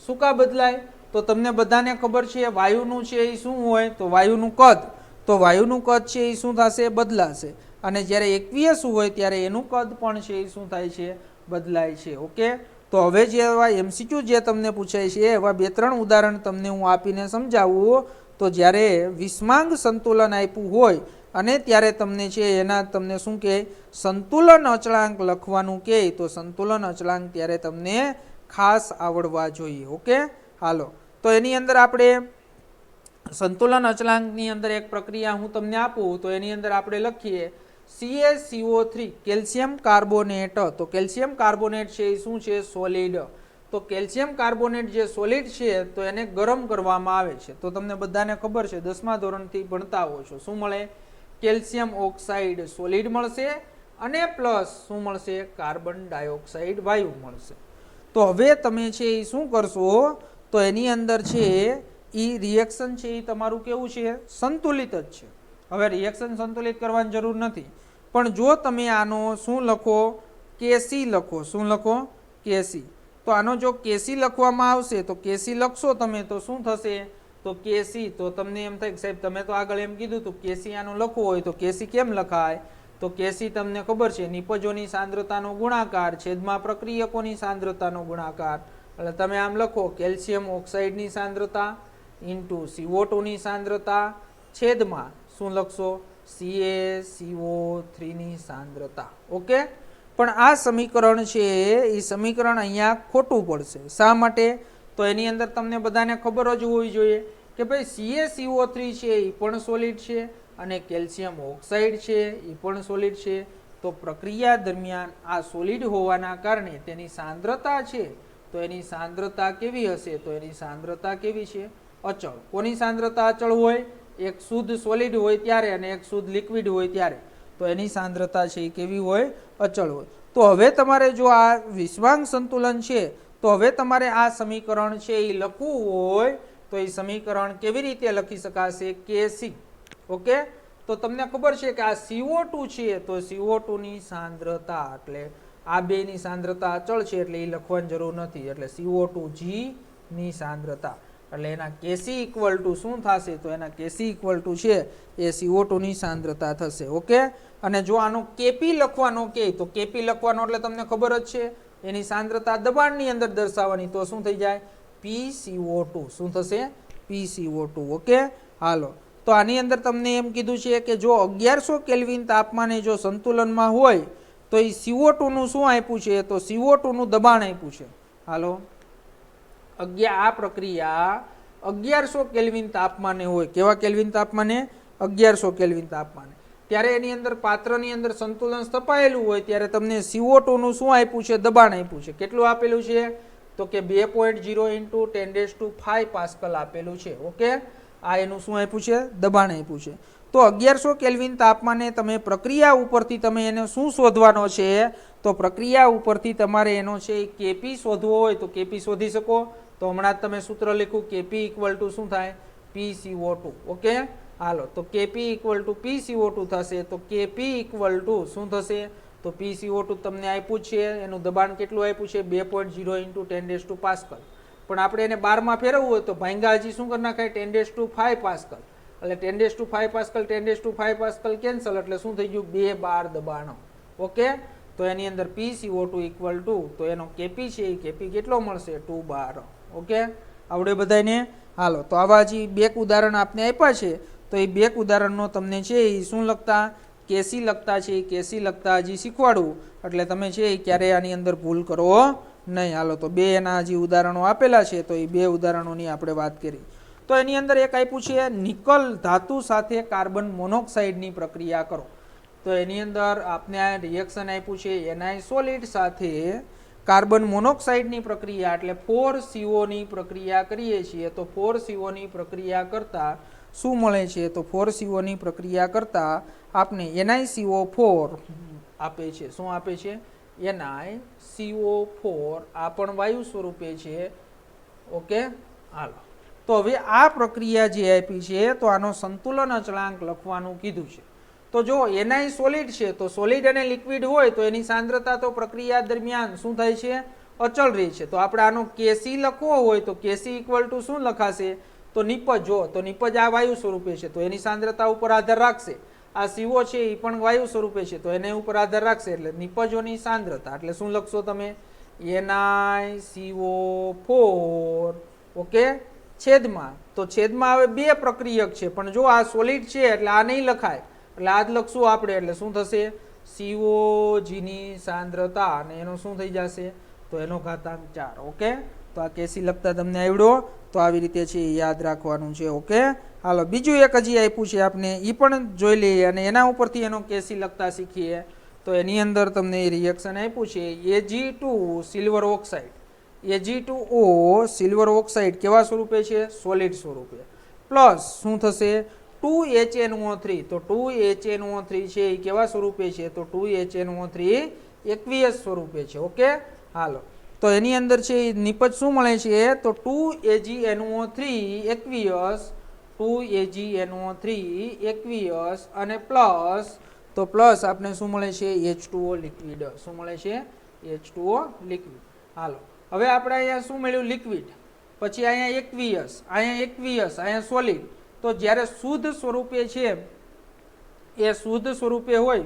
શું કા બદલાય? તો તમને બધાને ખબર છે વાયુનું છે એ શું હોય? તો વાયુનું કદ. તો વાયુનું કદ છે એ શું થશે? બદલાશે. અને જ્યારે એકવીયસ હોય ત્યારે એનું કદ પણ છે એ શું થાય છે? બદલાય છે. ઓકે, તો હવે જે એવા MCQ જે તમને પૂછાય છે એવા 2-3 ઉદાહરણ તમને હું આપીને સમજાવું. તો જ્યારે વિષમાંગ સંતુલન આપ્યું હોય અને ત્યારે તમને છે એના તમને શું કહે? સંતુલન અચળાંક લખવાનું કહે. તો સંતુલન અચળાંક ત્યારે તમને ખાસ આવડવા જોઈએ. ઓકે, હાલો. તો એની અંદર આપણે સંતુલન અચળાંકની અંદર એક પ્રક્રિયા હું તમને આપું તો એની અંદર આપણે લખીએ CaCO3 કેલ્શિયમ કાર્બોનેટ. તો કેલ્શિયમ કાર્બોનેટ છે એ શું છે? સોલિડ. તો કેલ્શિયમ કાર્બોનેટ જે સોલિડ છે તો એને ગરમ કરવામાં આવે છે. તો તમને બધાને ખબર છે, 10મા ધોરણથી ભણતા હો છો. શું મળે? કેલ્શિયમ ઓક્સાઇડ સોલિડ મળશે, અને પ્લસ શું મળશે? કાર્બન ડાયોક્સાઇડ વાયુ મળશે. તો હવે તમે છે એ શું કરશો? તો એની અંદર છે એ રિએક્શન છે એ તમારું કેવું છે? સંતુલિત જ છે. હવે રિએક્શન સંતુલિત કરવાની જરૂર નથી, પણ જો તમે આનો શું લખો? Kc લખો. શું લખો? Kc. તો આનો જો કેસી લખવામાં આવશે તો કેસી લખશો તમે તો શું થશે? તો કેસી, તો તમને એમ થાય કે સાહેબ તમે તો આગળ એમ કીધું હતું કેસી આનું લખવું હોય તો કેસી કેમ લખાય? તો કેસી તમને ખબર છે નિપજોની સાંદ્રતાનો ગુણાકાર છેદમાં પ્રક્રિયકોની સાંદ્રતાનો ગુણાકાર. એટલે તમે આમ લખો કેલ્શિયમ ઓક્સાઇડની સાંદ્રતા ઇન્ટુ CO2 ની સાંદ્રતા છેદમાં શું લખશો? CaCO3 ની સાંદ્રતા. ઓકે, પણ આ સમીકરણ છે એ સમીકરણ અહીંયા ખોટું પડશે. શા માટે? તો એની અંદર તમને બધાને ખબર જ હોવી જોઈએ કે ભાઈ CaCO3 છે એ પણ સોલિડ છે અને કેલ્શિયમ ઓક્સાઇડ છે એ પણ સોલિડ છે. તો પ્રક્રિયા દરમિયાન આ સોલિડ હોવાના કારણે તેની સાંદ્રતા છે તો એની સાંદ્રતા કેવી હશે? તો એની સાંદ્રતા કેવી છે? અચળ. કોની સાંદ્રતા અચળ હોય? એક શુદ્ધ સોલિડ હોય ત્યારે અને એક શુદ્ધ લિક્વિડ હોય ત્યારે. તો એની સાંદ્રતા છે એ કેવી હોય? અચળ હોય. તો હવે તમારે જો આ વિષવાંગ સંતુલન છે તો હવે તમારે આ સમીકરણ છે એ લખવું હોય તો એ સમીકરણ કેવી રીતે લખી શકાશે? Kc. ઓકે, તો તમને ખબર છે કે આ CO2 છે તો CO2 ની સાંદ્રતા, એટલે આ બેની સાંદ્રતા અચળ છે એટલે એ લખવાની જરૂર નથી. એટલે CO2G ની સાંદ્રતા, એટલે એના Kc ઇક્વલ ટુ શું થશે? તો એના Kc ઇક્વલ ટુ છે એ CO2 ની સાંદ્રતા થશે. ઓકે, અને જો આનો Kp લખવાનો કે તો Kp લખવાનો એટલે તમને ખબર જ છે એની સાંદ્રતા દબાણની અંદર દર્શાવવાની. તો શું થઈ જાય? PCO2. શું થશે? PCO2. ઓકે, હાલો, તો આની અંદર તમને એમ કીધું છે કે જો 1100 કેલ્વિન તાપમાને જો સંતુલનમાં હોય તો એ CO2 નું શું આપ્યું છે? તો CO2 નું દબાણ આપ્યું છે. હાલો, આ પ્રક્રિયા 1100 કેલ્વિન તાપમાને હોય. કેવા કેલ્વિન તાપમાને? 1100 કેલ્વિન તાપમાને. ત્યારે એની અંદર પાત્રની અંદર સંતુલન સ્થપાયેલું હોય ત્યારે તમને CO2 નું શું આપ્યું છે? દબાણ આપ્યું છે. કેટલું આપેલું છે? તો કે 2.0 × 10⁵ પાસ્કલ આપેલું છે. ઓકે, આ એનું શું આપ્યું છે? દબાણ આપ્યું છે. તો 1100 કેલ્વિન તાપમાને તમે પ્રક્રિયા ઉપરથી તમે એને શું શોધવાનો છે? તો પ્રક્રિયા ઉપરથી તમારે એનો છે Kp શોધવો હોય તો Kp શોધી શકો. તો હમણાં જ તમે સૂત્ર લખ્યું Kp ઇક્વલ ટુ શું થાય? PCO2. ઓકે, હાલો, તો Kp ઇક્વલ ટુ PCO2 થશે. તો Kp ઇક્વલ ટુ શું થશે? તો PCO2 તમને આપ્યું છે, એનું દબાણ કેટલું આપ્યું છે? 2.0 × 10⁵ પાસ્કલ. પણ આપણે એને 12માં ફેરવવું હોય તો ભાંગા હજી શું કરી નાખાય? 10⁵ પાસ્કલ. એટલે 10⁵ પાસ્કલ 10⁵ પાસ્કલ કેન્સલ, એટલે શું થઈ ગયું? 2 12 દબાણો. ઓકે, તો એની અંદર PCO2 ઇક્વલ ટુ, તો એનો Kp છે એ Kp કેટલો મળશે? 2 12. ઓકે, આવડે બધાને? હાલો, તો આવા હજી 2 ઉદાહરણ આપને આપ્યા છે તો એ 2 ઉદાહરણનો તમને છે એ શું લખતા? કેસી લખતા છે. કેસી લખતા હજી શીખવાડું એટલે તમે છે એ ક્યારેય આની અંદર ભૂલ કરો નહીં. હાલો, તો 2 એના હજી ઉદાહરણો આપેલા છે તો એ 2 ઉદાહરણોની આપણે વાત કરી. તો એની અંદર એક આપ્યું છે નિકલ ધાતુ સાથે કાર્બન મોનોક્સાઇડની પ્રક્રિયા કરો. તો એની અંદર આપને આ રિએક્શન આપ્યું છે Ni સોલિડ સાથે કાર્બન મોનોક્સાઇડની પ્રક્રિયા, એટલે 4CO ની પ્રક્રિયા કરીએ છીએ. તો 4CO ની પ્રક્રિયા કરતા શું મળે છે? તો 4CO ની પ્રક્રિયા કરતા આપને NiCO4 આપે છે. શું આપે છે? NiCO4. આ પણ વાયુ સ્વરૂપે છે. ઓકે, હાલો, તો હવે આ પ્રક્રિયા જે આપી છે તો આનો સંતુલન અચળાંક લખવાનું કીધું છે. તો જો Ni સોલિડ છે તો સોલિડ અને લિક્વિડ હોય તો એની સાંદ્રતા તો પ્રક્રિયા દરમિયાન શું થાય છે? અચળ રહે છે. તો આપણે આનો Kc લખવો હોય તો Kc ઇક્વલ ટુ શું લખાશે? તો નિપજ. જો તો નિપજ આ વાયુ સ્વરૂપે છે તો એની સાંદ્રતા ઉપર આધાર રાખશે. આ CO છે એ પણ વાયુ સ્વરૂપે છે તો એને ઉપર આધાર રાખશે. એટલે નિપજોની સાંદ્રતા એટલે શું લખશો તમે? NiCO4. ઓકે, છેદમાં, તો છેદમાં હવે 2 પ્રક્રિયક છે પણ જો આ સોલિડ છે એટલે આ નહીં લખાય, એટલે આ જ લખશું આપણે. એટલે શું થશે? COG ની સાંદ્રતા અને એનો શું થઈ જશે? તો એનો ઘાતાંક 4. ઓકે, તો આ કેસી લખતા તમને આવડો તો આવી રીતે છે યાદ રાખવાનું છે. ઓકે, હાલો, બીજું એક હજી આપ્યું છે આપને, એ પણ જોઈ લઈએ અને એના ઉપરથી એનો કેસી લખતા શીખીએ. તો એની અંદર તમને રિએક્શન આપ્યું છે Ag2 silver oxide. Ag2O silver oxide કેવા સ્વરૂપે છે? સોલિડ સ્વરૂપે. પ્લસ શું થશે? 2HNO3. તો 2HNO3 છે એ કેવા સ્વરૂપે છે? તો 2HNO3 એકવીયસ સ્વરૂપે છે. ઓકે, હાલો, તો એની અંદર છે નિપજ શું મળે છે? તો 2AgNO3 એકવીયસ, 2AgNO3 એકવીયસ અને પ્લસ, તો પ્લસ આપણે શું મળે છે? H2O liquid. શું મળે છે? H2O liquid. હાલો, હવે આપણે અહીંયા શું મળ્યું? લિક્વિડ. પછી અહીંયા એકવીયસ, અહીંયા સોલિડ. તો જ્યારે શુદ્ધ સ્વરૂપે છે એ શુદ્ધ સ્વરૂપે હોય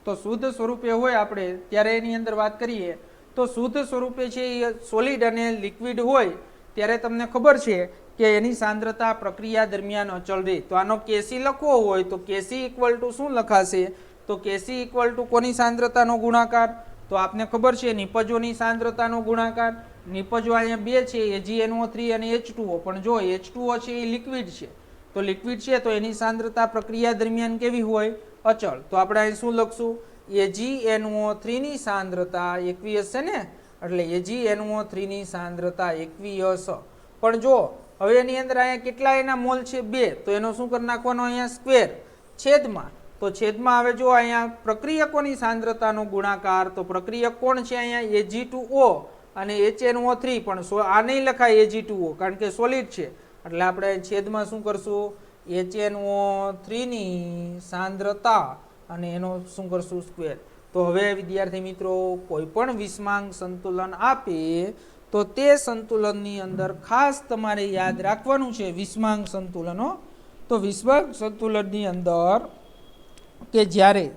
તો શુદ્ધ સ્વરૂપે હોય આપણે ત્યારે એની અંદર વાત કરીએ તો શુદ્ધ સ્વરૂપે છે એ સોલિડ અને લિક્વિડ હોય ત્યારે તમને ખબર છે કે એની સાંદ્રતા પ્રક્રિયા દરમિયાન અચળ રહે. તો આનો કેસી લખવો હોય તો કેસી ઇક્વલ ટુ શું લખાશે? તો કેસી ઇક્વલ ટુ કોની સાંદ્રતાનો ગુણાકાર? તો આપને ખબર છે નિપજોની સાંદ્રતાનો ગુણાકાર. નિપજો અહીંયા બે છે, AgNO3 અને H2O. પણ જો H2O છે એ લિક્વિડ છે, તો લિક્વિડ છે તો એની સાંદ્રતા પ્રક્રિયા દરમિયાન કેવી હોય? અચળ. તો આપણે અહીં શું લખશું? AgNO3 ની સાંદ્રતા એકવીયસ છે ને, એટલે AgNO3 ની સાંદ્રતા એકવીયસ. પણ જો હવે એની અંદર અહીંયા કેટલા એના મોલ છે? 2. તો એનો શું કરી નાખવાનો? અહીંયા સ્ક્વેર છેદમાં. તો છેદમાં હવે જો અહીંયા પ્રક્રિયકોની સાંદ્રતાનો ગુણાકાર. તો પ્રક્રિયક કોણ છે અહીંયા? Ag2O અને HNO3. પણ આ નહીં લખાય Ag2O કારણ કે સોલિડ છે, એટલે આપણે છેદમાં શું કરશું? HNO3 ની સાંદ્રતા અને એનો શું કરશું? સ્ક્વેર. તો હવે વિદ્યાર્થી મિત્રો કોઈ પણ વિષમાંક સંતુલન આપે તો તે સંતુલનની અંદર ખાસ તમારે યાદ રાખવાનું છે વિષમાંક સંતુલનો. તો વિષમાંક સંતુલનની અંદર કે જ્યારે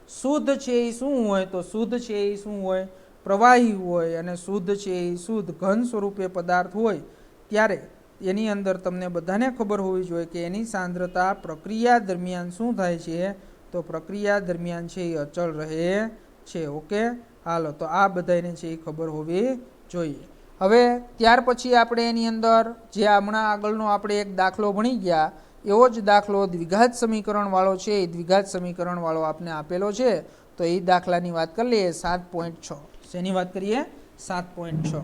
શુદ્ધ છે એ શું હોય? તો શુદ્ધ છે એ શું હોય? પ્રવાહી હોય. અને શુદ્ધ છે એ શુદ્ધ ઘન સ્વરૂપે પદાર્થ હોય ત્યારે એની અંદર તમને બધાને ખબર હોવી જોઈએ કે એની સાંદ્રતા પ્રક્રિયા દરમિયાન શું થાય છે? તો પ્રક્રિયા દરમિયાન છે એ અચળ રહે છે. ઓકે, હાલો, તો આ બધાને છે એ ખબર હોવી જોઈએ. હવે ત્યાર પછી આપણે એની અંદર જે હમણાં આગળનો આપણે એક દાખલો ભણી ગયા એવો જ દાખલો દ્વિઘાત સમીકરણ વાળો છે. એ દ્વિઘાત સમીકરણ વાળો આપણે આપેલો છે. તો એ દાખલાની વાત કરી લઈએ. 7.6. શેની વાત કરીએ? 7.6.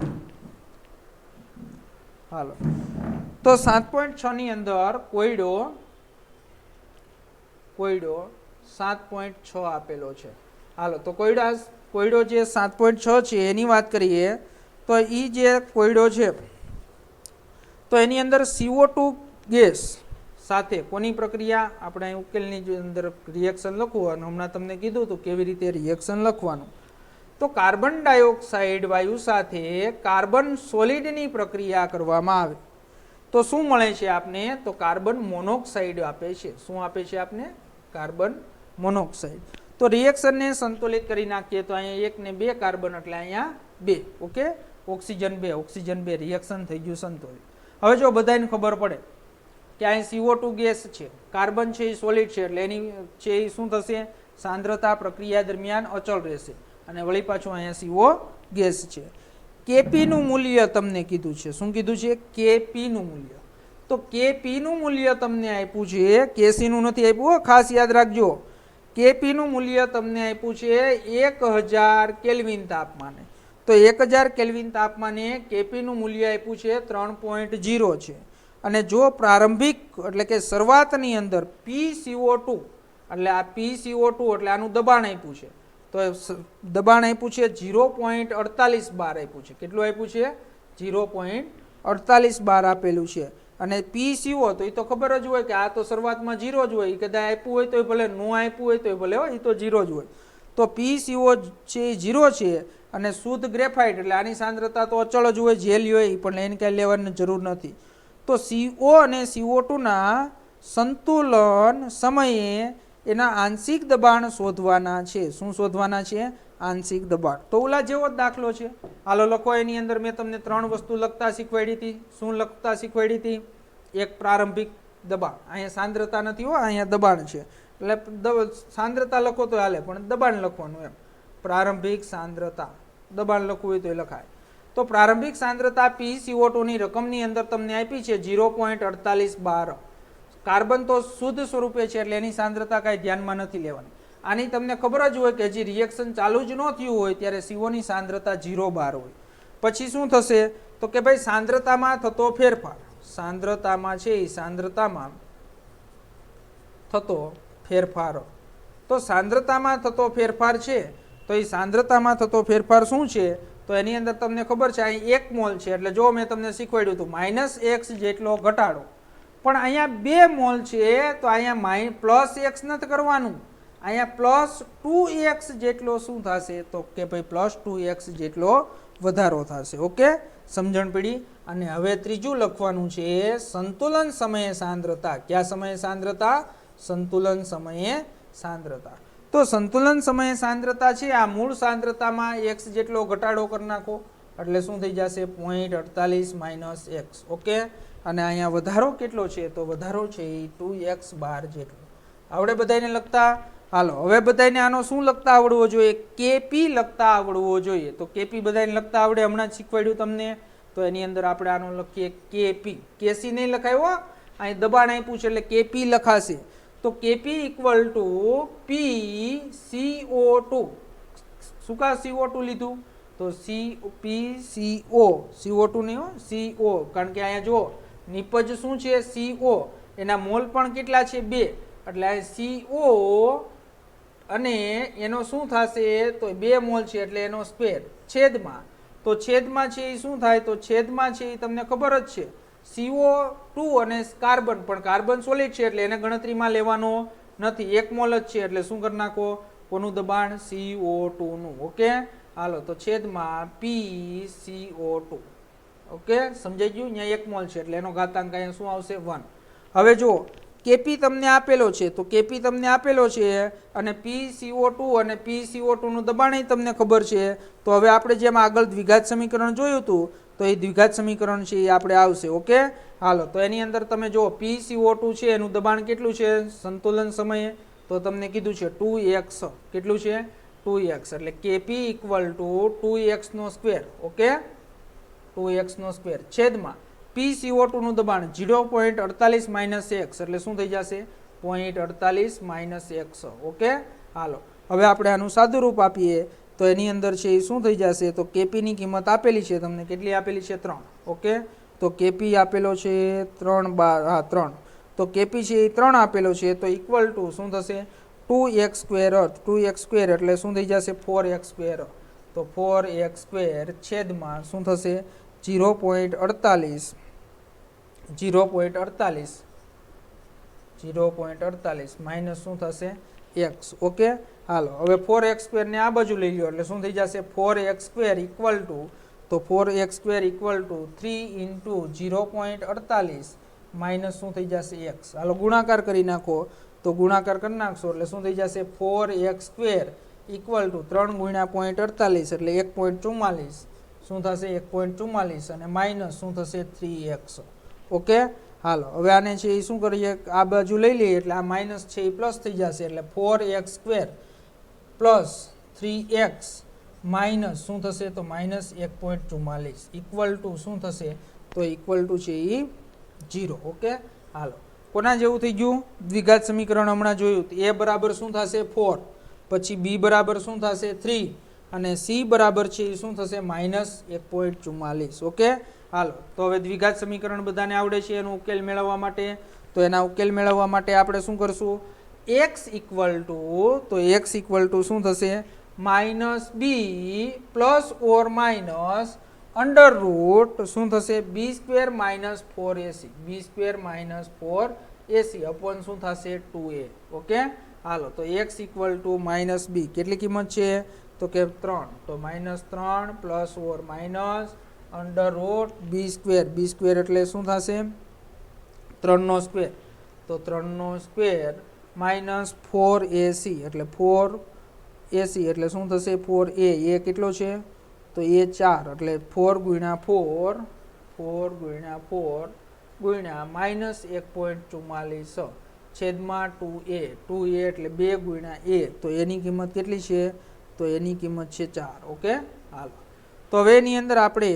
હાલો, તો 7.6 ની અંદર કોયડો 7.6 આપેલો છે. હાલો, તો કોયડો જે 7.6 છે એની વાત કરીએ તો એ જે કોયડો છે તો એની અંદર CO2 ગેસ સાથે કોની પ્રક્રિયા? આપણે અહીં ઉકેલની અંદર રિએક્શન લખવાનું. હમણાં તમને કીધું હતું કેવી રીતે રિએક્શન લખવાનું. તો કાર્બન ડાયોક્સાઇડ વાયુ સાથે કાર્બન સોલિડની પ્રક્રિયા કરવામાં આવે તો શું મળે છે આપને? તો કાર્બન મોનોક્સાઇડ આપે છે. શું આપે છે આપને? Carbon monoxide. તો રિએક્શનને સંતુલિત કરી નાખીએ તો અહીંયા 1 ને 2 કાર્બન એટલે અહીંયા 2. ઓકે, ઓક્સિજન 2 રિએક્શન થઈ ગયું સંતુલિત. હવે જો બધાને ખબર પડે કે અહીં CO2 ગેસ છે, કાર્બન છે એ સોલિડ છે, એટલે એની છે એ શું થશે? સાંદ્રતા પ્રક્રિયા દરમિયાન અચળ રહેશે. અને વળી પાછું અહીંયા CO ગેસ છે. Kp નું મૂલ્ય તમને કીધું છે. શું કીધું છે? Kp નું મૂલ્ય. તો Kp નું મૂલ્ય તમને આપ્યું છે, Kc નું નથી આપ્યું, ખાસ યાદ રાખજો. Kp નું મૂલ્ય તમને આપ્યું છે 1000 કેલ્વિન તાપમાને. તો 1000 કેલ્વિન તાપમાને Kp નું મૂલ્ય આપ્યું છે 3.0 છે. અને જો પ્રારંભિક એટલે કે શરૂઆતની અંદર PCO2 એટલે આ PCO2 એટલે આનું દબાણ આપ્યું છે. તો દબાણ આપ્યું છે 0.48 બાર આપ્યું છે. કેટલું આપ્યું છે? 0.48 બાર આપેલું છે. અને PCO તો એ તો ખબર જ હોય કે આ તો શરૂઆતમાં 0 જ હોય. એ કદાચ આપ્યું હોય તો ભલે, ન આપ્યું હોય તો ભલે, એ તો 0 જ હોય. તો PCO છે એ 0 છે. અને શુદ્ધ ગ્રેફાઇટ એટલે આની સાંદ્રતા તો અચળ જ હોય, જેલ હોય, પણ એને કાંઈ લેવાની જરૂર નથી. તો CO અને CO2 ના સંતુલન સમયે એના આંશિક દબાણ શોધવાના છે. શું શોધવાના છે? આંશિક દબાણ. તો ઓલા જેવો જ દાખલો છે. હાલો લખો. એની અંદર મેં તમને 3 વસ્તુ લખતા શીખવાડી હતી. શું લખતા શીખવાડી હતી? એક પ્રારંભિક દબાણ. અહીંયા સાંદ્રતા નથી હો, અહીંયા દબાણ છે. એટલે સાંદ્રતા લખો તો હાલે, પણ દબાણ લખવાનું એમ. પ્રારંભિક સાંદ્રતા દબાણ લખવું હોય તો એ લખાય. તો પ્રારંભિક સાંદ્રતા PCO2 ની રકમની અંદર તમને આપી છે 0.48 બાર. કાર્બન તો શુદ્ધ સ્વરૂપે છે એટલે એની સાંદ્રતા કાંઈ ધ્યાનમાં નથી લેવાની. આની તમને ખબર જ હોય કે હજી રિએક્શન ચાલુ જ ન થયું હોય ત્યારે CO ની સાંદ્રતા 0 બાર હોય. પછી શું થશે? તો કે ભાઈ સાંદ્રતામાં થતો ફેરફાર. સાંદ્રતામાં છે એ સાંદ્રતામાં થતો ફેરફાર. તો સાંદ્રતામાં થતો ફેરફાર છે. તો એ સાંદ્રતામાં થતો ફેરફાર શું છે? તો એની અંદર તમને ખબર છે અહીં 1 મોલ છે. એટલે જો મેં તમને શીખવાડ્યું હતું -x જેટલો ઘટાડો. પણ અહીંયા 2 મોલ છે તો અહીંયા પ્લસ એક્સ નથી કરવાનું, અહીંયા પ્લસ 2x જેટલો શું થશે તો કે ભાઈ પ્લસ 2x જેટલો વધારો થશે. ઓકે, સમજણ પડી. અને હવે ત્રીજું લખવાનું છે સંતુલન સમયે સાંદ્રતા. કયા સમયે સાંદ્રતા? સંતુલન સમયે સાંદ્રતા. તો સંતુલન સમયે સાંદ્રતા છે આ મૂળ સાંદ્રતામાં x જેટલો ઘટાડો કરી નાખો એટલે શું થઈ જશે 0.48 માઇનસ x. ઓકે, અને અહીંયા વધારો કેટલો છે તો વધારો છે એ 2x બાર જેટલો. આવડે બધાને લખતા? હાલો હવે બધાને આનો શું લખતા આવડવો જોઈએ? કેપી લખતા આવડવો જોઈએ. તો કેપી બધાને લખતા આવડે? હમણાં જ શીખવાડ્યું તમને. તો એની અંદર આપણે આનો લખીએ કેપી. કેસી નહીં લખાયો, અહીં દબાણ આપ્યું છે એટલે કેપી લખાશે. તો કેપી ઇક્વલ ટુ PCO2. શું કા CO2 લીધું? તો CO2 નહીં હો, CO, કારણ કે અહીંયા જો નિપજ શું છે CO, એના મોલ પણ કેટલા છે 2, એટલે આ CO અને એનો શું થશે તો 2 મોલ છે એટલે એનો સ્ક્વેર છેદમાં. તો છેદમાં છે એ શું થાય તો છેદમાં છે એ તમને ખબર જ છે CO2 અને કાર્બન, પણ કાર્બન સોલિડ છે એટલે એને ગણતરીમાં લેવાનો નથી, 1 મોલ જ છે એટલે શું કરી નાખો કોનું દબાણ CO2 નું. ઓકે, હાલો તો છેદમાં PCO2. ઓકે, સમજાઈ ગયું? અહીંયા 1 મોલ છે એટલે એનો ઘાતાંક અહીંયા શું આવશે 1. હવે જો કેપી તમને આપેલો છે તો કેપી તમને આપેલો છે અને PCO2 અને PCO2 નું દબાણ તમને ખબર છે. તો હવે આપણે જેમ આગળ દ્વિઘાત સમીકરણ જોયું હતું તો એ દ્વિઘાત સમીકરણ છે એ આપણે આવશે. ઓકે, હાલો તો એની અંદર તમે જો PCO2 છે એનું દબાણ કેટલું છે સંતુલન સમયે તો તમને કીધું છે 2x. કેટલું છે 2x, એટલે કેપી ઇક્વલ ટુ 2x નો સ્ક્વેર. ઓકે, 2x નો સ્ક્વેર છેદમાં PCO2 નું દબાણ 0.48 માઇનસ x એટલે શું થઈ જશે 0.48 માઇનસ x. ઓકે, હાલો હવે આપણે આનું સાદું રૂપ આપીએ તો એની અંદર છે એ શું થઈ જશે તો કેપી ની કિંમત આપેલી છે તમને, કેટલી આપેલી છે 3. ઓકે, તો કેપી આપેલો છે 3. તો કેપી છે એ 3 આપેલો છે તો ઇક્વલ ટુ શું થશે 2x સ્ક્વેર. 2x સ્ક્વેર એટલે શું થઈ જશે 4x સ્ક્વેર. તો 4x સ્ક્વેર છેદમાં શું થશે 0.48 માઇનસ શું થશે x. ઓકે, હાલો હવે 4x સ્ક્વેર ને આ બાજુ લઈ લો એટલે શું થઈ જશે 4x સ્ક્વેર ઇક્વલ ટુ તો 4x square equal to 3 into 0.48 minus શું થઈ જશે x. હાલો ગુણાકાર કરી નાખો તો ગુણાકાર કરી નાખશો એટલે શું થઈ જશે 4x સ્ક્વેર ઇક્વલ ટુ 3 ગુણ્યા 0.48 એટલે 1.44 શું થશે 1.44 અને માઇનસ શું થશે 3x. ઓકે, હાલો હવે આને છે એ શું કરીએ આ બાજુ લઈ લઈએ એટલે આ માઇનસ છે એ પ્લસ થઈ જશે એટલે 4x square plus 3x minus શું થશે તો માઇનસ 1.44 ઇક્વલ ટુ શું થશે તો ઇક્વલ ટુ છે એ 0. ઓકે, હાલો કોના જેવું થઈ ગયું દ્વિઘાત સમીકરણ હમણાં જોયું a બરાબર શું થશે 4, પછી b બરાબર શું થશે 3 અને c બરાબર છે એ શું થશે માઇનસ 1.44. ઓકે, હાલો તો હવે દ્વિઘાત સમીકરણ બધાને આવડે છે એનો ઉકેલ મેળવવા માટે. તો એના ઉકેલ મેળવવા માટે આપણે શું કરશું x ઇક્વલ ટુ શું થશે minus b plus or minus under root શું થશે b square minus 4ac. b square minus 4ac upon શું થશે 2a. ઓકે, હાલો તો x equal to minus b કેટલી કિંમત છે તો કે 3. તો minus 3 plus or minus under route b square એટલે શું થશે 3 નો સ્ક્વેર. તો 3 નો સ્ક્વેર માઇનસ 4ac એટલે 4ac એટલે શું થશે 4a. કેટલો છે તો એ 4 એટલે 4 ગુણ્યા 4 ગુણ્યા માઇનસ 1.44 છેદમાં 2a એટલે 2 ગુણ્યા a. તો એની કિંમત કેટલી છે તો એની કિંમત છે 4. ઓકે, હાલો તો હવે એની અંદર આપણે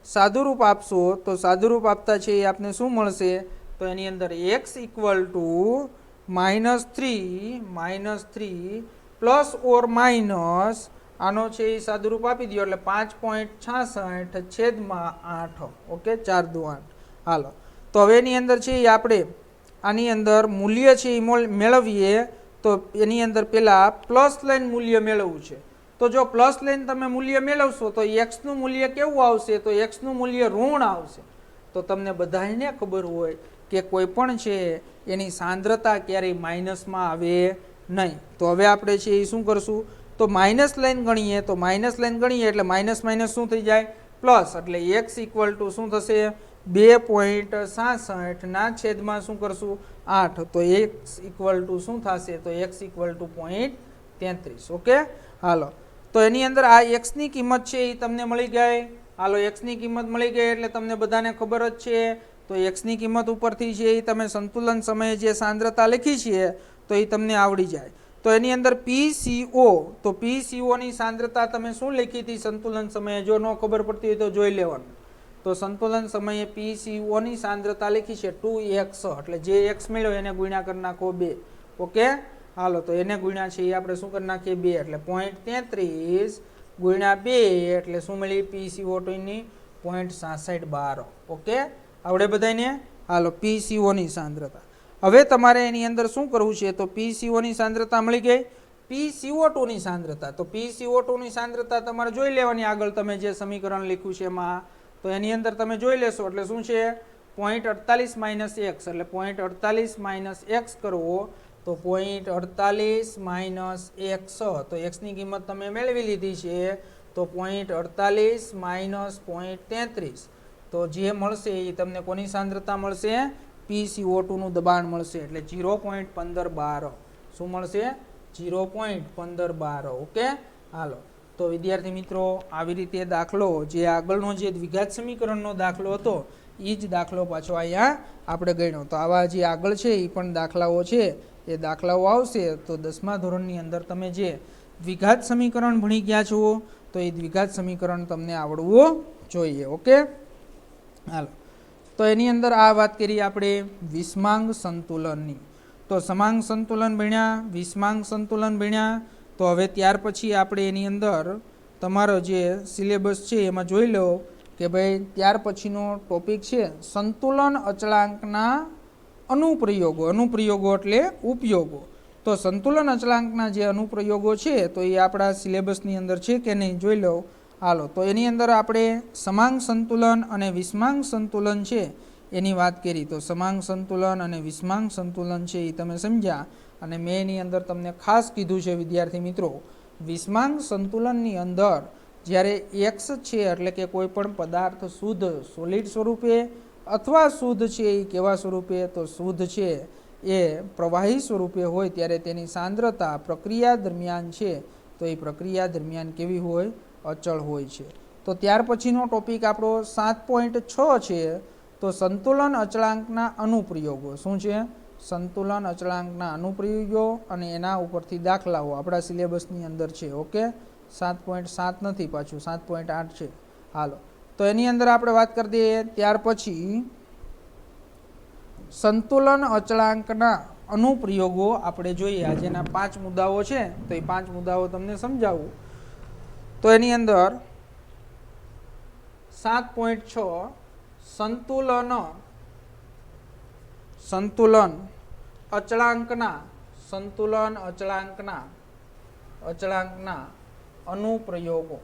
સાદુરૂપ આપશો તો સાદુરૂપ આપતા છે એ આપને શું મળશે તો એની અંદર x equal to -3 plus or minus આનો છે એ સાદુરૂપ આપી દો એટલે 5.66 છેદમાં 8. ઓકે, 4 દુ 8. હાલો તો હવે એની અંદર છે એ આપણે આની અંદર મૂલ્ય છે એ મેળવીએ તો એની અંદર પહેલાં પ્લસ લાઈન મૂલ્ય મેળવવું છે. તો જો પ્લસ લાઈન તમે મૂલ્ય મેળવશો તો x નું મૂલ્ય કેવું આવશે તો x નું મૂલ્ય ઋણ આવશે. તો તમને બધાને ખબર હોય કે કોઈ પણ છે એની સાંદ્રતા ક્યારેય માઇનસમાં આવે નહીં. તો હવે આપણે છે એ શું કરશું, તો માઇનસ લાઈન ગણીએ, તો માઇનસ લાઈન ગણીએ એટલે માઇનસ માઇનસ શું થઈ જાય, પ્લસ. એટલે એક્સ ઇક્વલ ટુ શું થશે, 2.66 ના છેદમાં શું કરશું 8, તો એક્સ ઇક્વલ ટુ શું થશે, તો એક્સ ઇક્વલ ટુ 0.33. ઓકે, હાલો. તો એની અંદર આ એક્સની કિંમત છે એ તમને મળી ગઈ. હાલો, એક્સની કિંમત મળી ગઈ એટલે તમને બધાને ખબર જ છે. તો એક્સની કિંમત ઉપરથી છે એ તમે સંતુલન સમયે જે સાંદ્રતા લખી છે તો એ તમને આવડી જાય. તો એની અંદર PCO, તો PCOની સાંદ્રતા તમે શું લખી હતી સંતુલન સમયે, જો ન ખબર પડતી હોય તો જોઈ લેવાનું. તો સંતુલન સમયે PCOની સાંદ્રતા લખી છે 2x, એટલે જે x મળ્યો એને ગુણ્યા કરી નાખો 2. ઓકે, હાલો. તો એને ગુણ્યા છે એ આપણે શું કરી નાખીએ 2, એટલે 0.33 ગુણ્યા 2 એટલે શું મળી, PCO2ની 0.6612. ઓકે, આવડે બધાને. હાલો, PCOની સાંદ્રતા. હવે તમારે એની અંદર શું કરવું છે, તો PCOની સાંદ્રતા મળી ગઈ. PCO2ની સાંદ્રતા, તો PCO2ની સાંદ્રતા તમારે જોઈ લેવાની આગળ તમે જે સમીકરણ લખ્યું છે એમાં. તો એની અંદર તમે જોઈ લેશો એટલે શું છે 0.48 માઇનસ એક્સ, એટલે 0.48 માઇનસ એક્સ કરવો તો 0.48 માઇનસ એક્સ, તો એક્સની કિંમત તમે મેળવી લીધી છે. તો 0.48 માઇનસ 0.33, તો જે મળશે એ તમને કોની સાંદ્રતા મળશે, PCO2નું દબાણ મળશે. એટલે 0.1512 શું મળશે, 0.1512. ઓકે, હાલો. તો વિદ્યાર્થી મિત્રો, આવી રીતે દાખલો જે આગળનો જે દ્વિઘાત સમીકરણનો દાખલો હતો એ જ દાખલો પાછો અહીંયા આપણે ગણ્યો. તો આવા જે આગળ છે એ પણ દાખલાઓ છે, એ દાખલાઓ આવશે. તો 10મા ધોરણની અંદર તમે જે દ્વિઘાત સમીકરણ ભણી ગયા છો તો એ દ્વિઘાત સમીકરણ તમને આવડવું જોઈએ. ઓકે, હાલો. તો એની અંદર આ વાત કરી આપણે વિષમાંગ સંતુલનની. તો સમાંગ સંતુલન ભણ્યા, વિષમાંગ સંતુલન ભણ્યા. તો હવે ત્યાર પછી આપણે એની અંદર તમારો જે સિલેબસ છે એમાં જોઈ લો કે ભાઈ ત્યાર પછીનો ટોપિક છે સંતુલન અચળાંકના અનુપ્રયોગો. અનુપ્રયોગો એટલે ઉપયોગો. તો સંતુલન અચળાંકના જે અનુપ્રયોગો છે તો એ આપણા સિલેબસની અંદર છે કે નહીં જોઈ લો. હાલો, તો એની અંદર આપણે સમાંગ સંતુલન અને વિષમાંગ સંતુલન છે એની વાત કરી. તો સમાંગ સંતુલન અને વિષમાંગ સંતુલન છે એ તમે સમજ્યા. અને મેં એની અંદર તમને ખાસ કીધું છે વિદ્યાર્થી મિત્રો, વિષમાંગ સંતુલનની અંદર જ્યારે એક્સ છે એટલે કે કોઈ પણ પદાર્થ શુદ્ધ સોલિડ સ્વરૂપે અથવા શુદ્ધ છે એ કેવા સ્વરૂપે, તો શુદ્ધ છે એ પ્રવાહી સ્વરૂપે હોય ત્યારે તેની સાંદ્રતા પ્રક્રિયા દરમિયાન છે તો એ પ્રક્રિયા દરમિયાન કેવી હોય, અચળ હોય છે. તો ત્યાર પછીનો ટોપિક આપણો 7.6 છે. તો સંતુલન અચળાંકના અનુપ્રયોગો. શું છે, સંતુલન અચળાંકના અનુપ્રયોગો અને એના ઉપરથી દાખલાઓ આપણા સિલેબસની અંદર છે. ઓકે, 7.7 નથી, પાછું 7.8 છે. હાલો, તો એની અંદર આપણે વાત કરી દઈએ. ત્યાર પછી સંતુલન અચળાંકના અનુપ્રયોગો આપણે જોઈએ. આજેના 5 મુદ્દાઓ છે તો એ 5 મુદ્દાઓ તમને સમજાવું. તો એની અંદર 7.6 સંતુલન અચળાંકના અનુપ્રયોગો.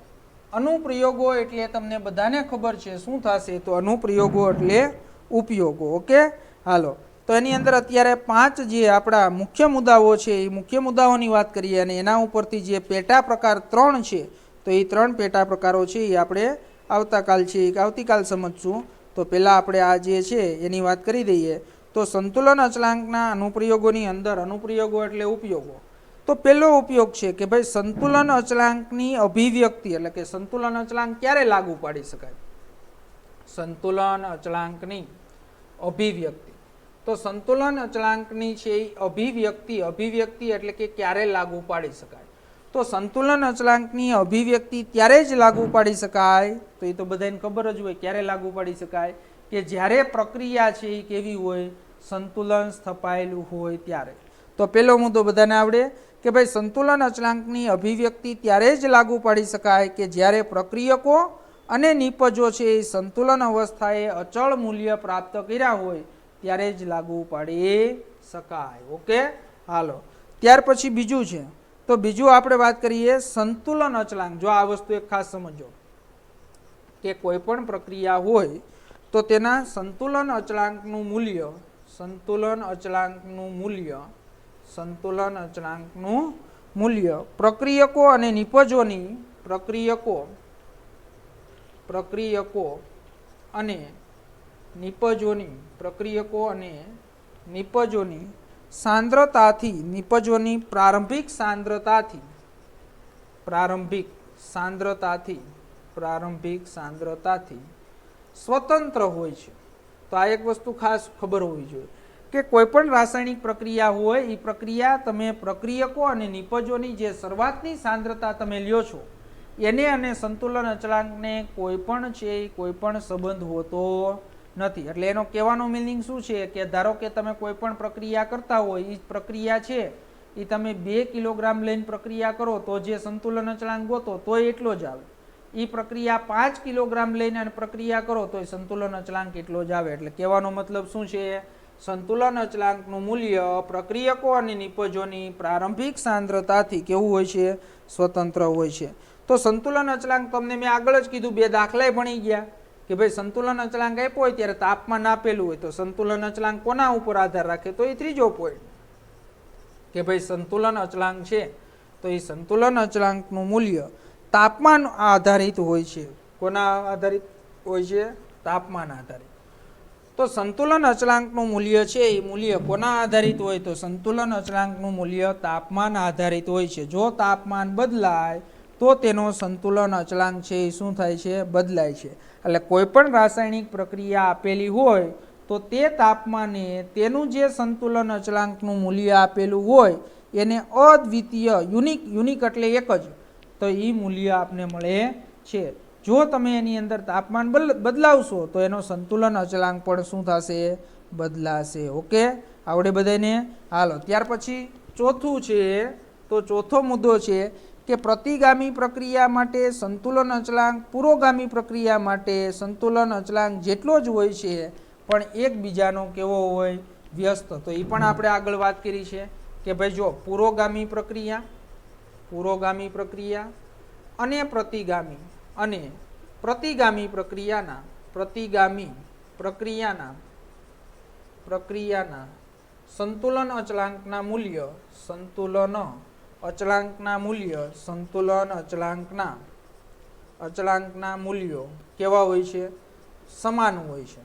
અનુપ્રયોગો એટલે તમને બધાને ખબર છે શું થશે, તો અનુપ્રયોગો એટલે ઉપયોગો. ઓકે, હાલો. તો એની અંદર અત્યારે 5 જે આપણા મુખ્ય મુદ્દાઓ છે એ મુખ્ય મુદ્દાઓની વાત કરીએ અને એના ઉપરથી જે પેટા પ્રકાર 3 છે તો એ 3 પેટા પ્રકારો છે એ આપણે આવતીકાલ સમજશું. તો પહેલાં આપણે આ જે છે એની વાત કરી દઈએ. તો સંતુલન અચળાંકના અનુપ્રયોગોની અંદર અનુપ્રયોગો એટલે ઉપયોગો. તો પહેલો ઉપયોગ છે કે ભાઈ સંતુલન અચળાંકની અભિવ્યક્તિ, એટલે કે સંતુલન અચળાંક ક્યારે લાગુ પાડી શકાય, સંતુલન અચળાંકની અભિવ્યક્તિ. તો સંતુલન અચળાંકની છે એ અભિવ્યક્તિ એટલે કે ક્યારે લાગુ પાડી શકાય. તો સંતુલન અચળાંકની અભિવ્યક્તિ ત્યારે જ લાગુ પાડી શકાય, તો એ તો બધાને ખબર જ હોય ક્યારે લાગુ પાડી શકાય, કે જ્યારે પ્રક્રિયા છે એ કેવી હોય, સંતુલન સ્થપાયેલું હોય ત્યારે. તો પહેલો મુદ્દો બધાને આવડે કે ભાઈ સંતુલન અચળાંકની અભિવ્યક્તિ ત્યારે જ લાગુ પાડી શકાય કે જ્યારે પ્રક્રિયકો અને નિપજો છે એ સંતુલન અવસ્થાએ અચળ મૂલ્ય પ્રાપ્ત કર્યા હોય ત્યારે જ લાગુ પાડી શકાય. ઓકે, હાલો. ત્યાર પછી બીજું છે, તો બીજું આપણે વાત કરીએ સંતુલન અચળાંક. જો આ વસ્તુ એક ખાસ સમજો કે કોઈ પણ પ્રક્રિયા હોય તો તેના સંતુલન અચળાંકનું મૂલ્ય સંતુલન અચળાંકનું મૂલ્ય, સંતુલન અચળાંકનું મૂલ્ય પ્રક્રિયકો અને નિપજોની પ્રક્રિયકો અને નિપજોની સાંદ્રતાથી, નિપજોની પ્રારંભિક સાંદ્રતાથી સ્વતંત્ર હોય છે. તો આ એક વસ્તુ ખાસ ખબર હોવી જોઈએ કે કોઈ પણ રાસાયણિક પ્રક્રિયા હોય એ પ્રક્રિયા તમે પ્રક્રિયકો અને નિપજોની જે શરૂઆતની સાંદ્રતા તમે લ્યો છો એને અને સંતુલન અચળાંકને કોઈ પણ સંબંધ હોતો નથી. એટલે એનો કહેવાનો મિનિંગ શું છે કે ધારો કે તમે કોઈ પણ પ્રક્રિયા કરતા હોય, એ પ્રક્રિયા છે એ તમે 2 કિલોગ્રામ લઈને પ્રક્રિયા કરો તો જે સંતુલન અચળાંક ગોતો તો એટલો જ આવે. એ પ્રક્રિયા 5 કિલોગ્રામ લઈને અને પ્રક્રિયા કરો તો સંતુલન અચળાંક એટલો જ આવે. એટલે કહેવાનો મતલબ શું છે, સંતુલન અચળાંકનું મૂલ્ય પ્રક્રિયકો અને નિપજોની પ્રારંભિક સાંદ્રતાથી કેવું હોય છે, સ્વતંત્ર હોય છે. તો સંતુલન અચળાંક તમને મેં આગળ જ કીધું, 2 દાખલાય ભણી ગયા કે ભાઈ સંતુલન અચળાંક આપ્યો હોય ત્યારે તાપમાન આપેલું હોય તો સંતુલન અચળાંક કોના ઉપર આધાર રાખે, તો એ ત્રીજો પોઈન્ટ કે ભાઈ સંતુલન અચળાંક છે તો એ સંતુલન અચળાંકનું મૂલ્ય તાપમાન આધારિત હોય છે. કોના આધારિત હોય છે, તાપમાન આધારિત. તો સંતુલન અચળાંકનું મૂલ્ય છે એ મૂલ્ય કોના આધારિત હોય, તો સંતુલન અચળાંકનું મૂલ્ય તાપમાન આધારિત હોય છે. જો તાપમાન બદલાય તો તેનો સંતુલન અચળાંક છે એ શું થાય છે, બદલાય છે. એટલે કોઈ પણ રાસાયણિક પ્રક્રિયા આપેલી હોય તો તે તાપમાને તેનું જે સંતુલન અચળાંકનું મૂલ્ય આપેલું હોય એને અદ્વિતીય, યુનિક એટલે એક જ, તો એ મૂલ્ય આપને મળે છે. જો તમે એની અંદર તાપમાન બદલાવશો તો એનો સંતુલન અચળાંક પણ શું થશે, બદલાશે. ઓકે, આવડે બધાને? હાલો, ત્યાર પછી ચોથું છે, તો ચોથો મુદ્દો છે કે પ્રતિગામી પ્રક્રિયા માટે સંતુલન અચળાંક પુરોગામી પ્રક્રિયા માટે સંતુલન અચળાંક જેટલો જ હોય છે પણ એકબીજાનો કેવો હોય, વ્યસ્ત. તો એ પણ આપણે આગળ વાત કરી છે કે ભાઈ જો પુરોગામી પ્રક્રિયા અને પ્રતિગામી પ્રક્રિયાના સંતુલન અચળાંકના મૂલ્યો કેવા હોય છે, સમાન હોય છે.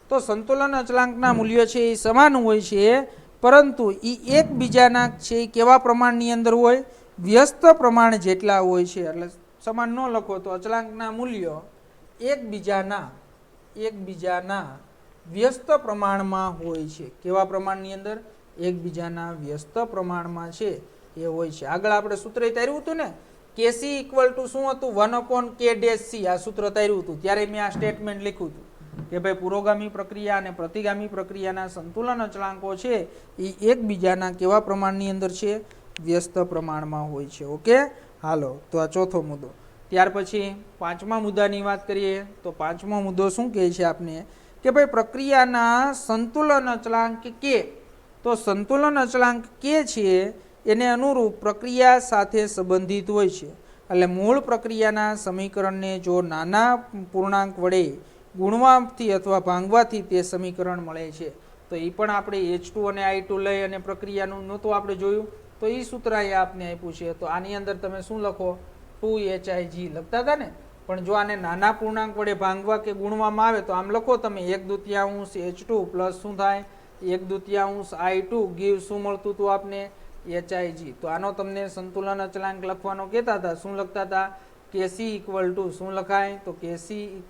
તો સંતુલન અચળાંકના મૂલ્યો છે એ સમાન હોય છે, પરંતુ એ એકબીજાના છે એ કેવા પ્રમાણની અંદર હોય, વ્યસ્ત પ્રમાણ જેટલા હોય છે. એટલે સમાન ન લખો તો અચળાંકના મૂલ્યો એકબીજાના વ્યસ્ત પ્રમાણમાં હોય છે. કેવા પ્રમાણની અંદર, એકબીજાના વ્યસ્ત પ્રમાણમાં છે એ હોય છે. આગળ આપણે સૂત્ર તાર્યું હતું ને, Kc ઇક્વલ ટુ શું હતું, 1/K'(c). આ સૂત્ર તાર્યું હતું ત્યારે મેં આ સ્ટેટમેન્ટ લખ્યું હતું કે ભાઈ પુરોગામી પ્રક્રિયા અને પ્રતિગામી પ્રક્રિયાના સંતુલન અચળાંકો છે એ એકબીજાના કેવા પ્રમાણની અંદર છે, વ્યસ્ત પ્રમાણમાં હોય છે. ઓકે, હાલો, તો આ ચોથો મુદ્દો. ત્યાર પછી પાંચમા મુદ્દાની વાત કરીએ તો પાંચમો મુદ્દો શું કહે છે આપને કે ભાઈ પ્રક્રિયાના સંતુલન અચળાંક કે, તો સંતુલન અચળાંક કે છે એને અનુરૂપ પ્રક્રિયા સાથે સંબંધિત હોય છે. એટલે મૂળ પ્રક્રિયાના સમીકરણને જો નાના પૂર્ણાંક વડે ગુણવાથી અથવા ભાંગવાથી તે સમીકરણ મળે છે. તો એ પણ આપણે H2 અને I2 લઈ અને પ્રક્રિયાનું નહોતું આપણે જોયું, તો એ સૂત્ર અહીંયા આપને આપ્યું છે. તો આની અંદર તમે શું લખો, 2HIG લખતા હતા ને, પણ જો આને નાના પૂર્ણાંક વડે ભાંગવા કે ગુણવામાં આવે તો આમ લખો તમે 1/2 H2 પ્લસ શું થાય 1/2 I2 ગીવ શું મળતું હતું આપને, HIG. તો આનો તમને સંતુલન અચળાંક લખવાનો કહેતા હતા, શું લખતા હતા, Kc ઇક્વલ ટુ શું લખાય, તો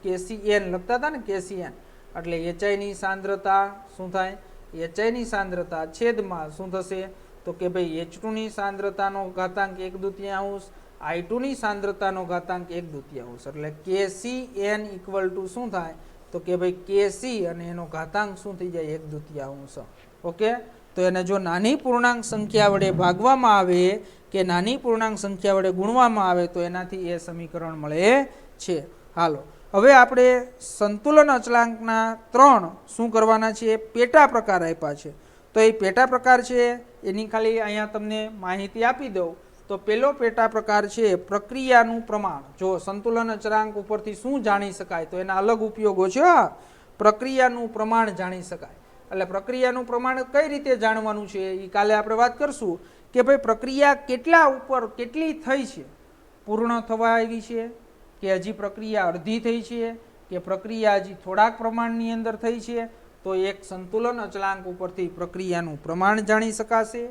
KCN લખતા હતા ને, KCN એટલે HI ની સાંદ્રતા શું થાય, HI ની સાંદ્રતા છેદમાં શું થશે, તો કે ભાઈ H2 ની સાંદ્રતાનો ઘાતાંક 1/2 I2 ની સાંદ્રતાનો ઘાતાંક 1/2. એટલે KCN ઇક્વલ ટુ શું થાય, તો કે ભાઈ KC અને એનો ઘાતાંક શું થઈ જાય, 1/2. ઓકે, તો એને જો નાની પૂર્ણાંક સંખ્યા વડે ભાગવામાં આવે કે નાની પૂર્ણાંક સંખ્યા વડે ગુણવામાં આવે તો એનાથી એ સમીકરણ મળે છે. હાલો, હવે આપણે સંતુલન અચળાંકના 3 શું કરવાના છે, પેટા પ્રકાર આપ્યા છે. તો એ પેટા પ્રકાર છે એની ખાલી અહીંયા તમને માહિતી આપી દઉં. તો પહેલો પેટા પ્રકાર છે પ્રક્રિયાનું પ્રમાણ. જો સંતુલન અચળાંક ઉપરથી શું જાણી શકાય, તો એના અલગ ઉપયોગો છે. પ્રક્રિયાનું પ્રમાણ જાણી શકાય. એટલે પ્રક્રિયાનું પ્રમાણ કઈ રીતે જાણવાનું છે એ કાલે આપણે વાત કરશું કે ભાઈ પ્રક્રિયા કેટલા ઉપર કેટલી થઈ છે, પૂર્ણ થવા આવી છે કે હજી પ્રક્રિયા અડધી થઈ છે કે પ્રક્રિયા હજી થોડાક પ્રમાણની અંદર થઈ છે, તો એક સંતુલન અચળાંક ઉપરથી પ્રક્રિયાનું પ્રમાણ જાણી શકાશે.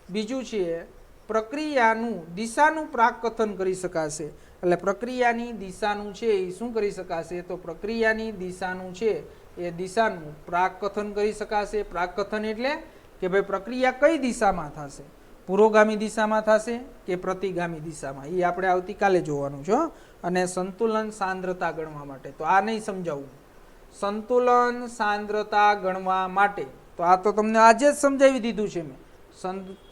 બીજું છે પ્રક્રિયાનું દિશાનું પ્રાકકથન કરી શકાશે. એટલે પ્રક્રિયાની દિશાનું છે એ શું કરી શકાશે, તો પ્રક્રિયાની દિશાનું છે એ દિશાનું પ્રાકકથન કરી શકાશે. પ્રાકકથન એટલે કે ભાઈ પ્રક્રિયા કઈ દિશામાં થશે, પુરોગામી દિશામાં થશે કે પ્રતિગામી દિશામાં, એ આપણે આવતીકાલે જોવાનું છે. અને સંતુલન સાંદ્રતા ગણવા માટે તો આ નહીં સમજાવું, સંતુલન સાંદ્રતા ગણવા માટે તો આ તો તમને આજે જ સમજાવી દીધું છે મેં.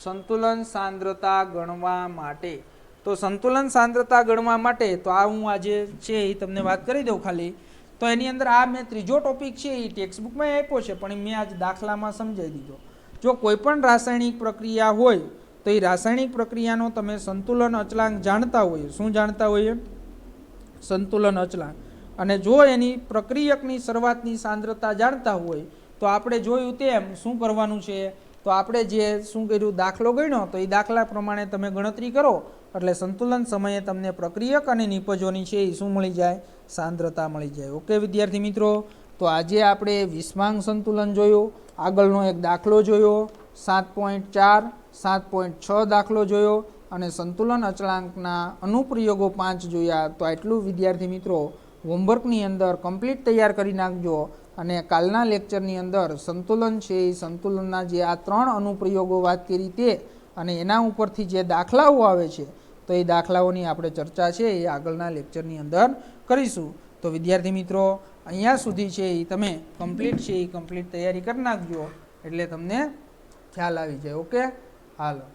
સંતુલન સાંદ્રતા ગણવા માટે તો સંતુલન સાંદ્રતા ગણવા માટે તો આ હું આજે છે એ તમને વાત કરી દઉં ખાલી. તો એની અંદર આ મેં ત્રીજો ટોપિક છે એ ટેક્સ્ટબુકમાં આપ્યો છે, પણ મેં આજ દાખલામાં સમજાવી દીધો. જો કોઈ પણ રાસાયણિક પ્રક્રિયા હોય તો એ રાસાયણિક પ્રક્રિયાનો તમે સંતુલન અચળાંક જાણતા હોય. શું જાણતા હોઈએ? સંતુલન અચળાંક. અને જો એની પ્રક્રિયકની શરૂઆતની સાંદ્રતા જાણતા હોય તો આપણે જોયું તેમ શું કરવાનું છે, તો આપણે જે શું કર્યું દાખલો ગણ્યો તો એ દાખલા પ્રમાણે તમે ગણતરી કરો એટલે સંતુલન સમયે તમને પ્રક્રિયક અને નિપજોની છે એ શું મળી જાય, સાંદ્રતા મળી જાય. ઓકે વિદ્યાર્થી મિત્રો, તો આજે આપણે વિસ્માંગ સંતુલન જોયું, આગળનો એક દાખલો જોયો, 7.4 7.6 દાખલો જોયો અને સંતુલન અચળાંકના અનુપ્રયોગો 5 જોયા. તો આટલું વિદ્યાર્થી મિત્રો હોમવર્કની અંદર કમ્પ્લીટ તૈયાર કરી નાખજો. અને કાલના લેક્ચરની અંદર સંતુલન છે એ સંતુલનના જે આ 3 અનુપ્રયોગો વાત કરી તે અને એના ઉપરથી જે દાખલાઓ આવે છે તો એ દાખલાઓની આપણે ચર્ચા છે એ આગળના લેક્ચરની અંદર કરીશું. તો વિદ્યાર્થી મિત્રો અહીંયા સુધી છે એ તમે કમ્પ્લીટ છે એ કમ્પ્લીટ તૈયારી કરી નાખજો એટલે તમને ખ્યાલ આવી જાય. ઓકે, હાલો.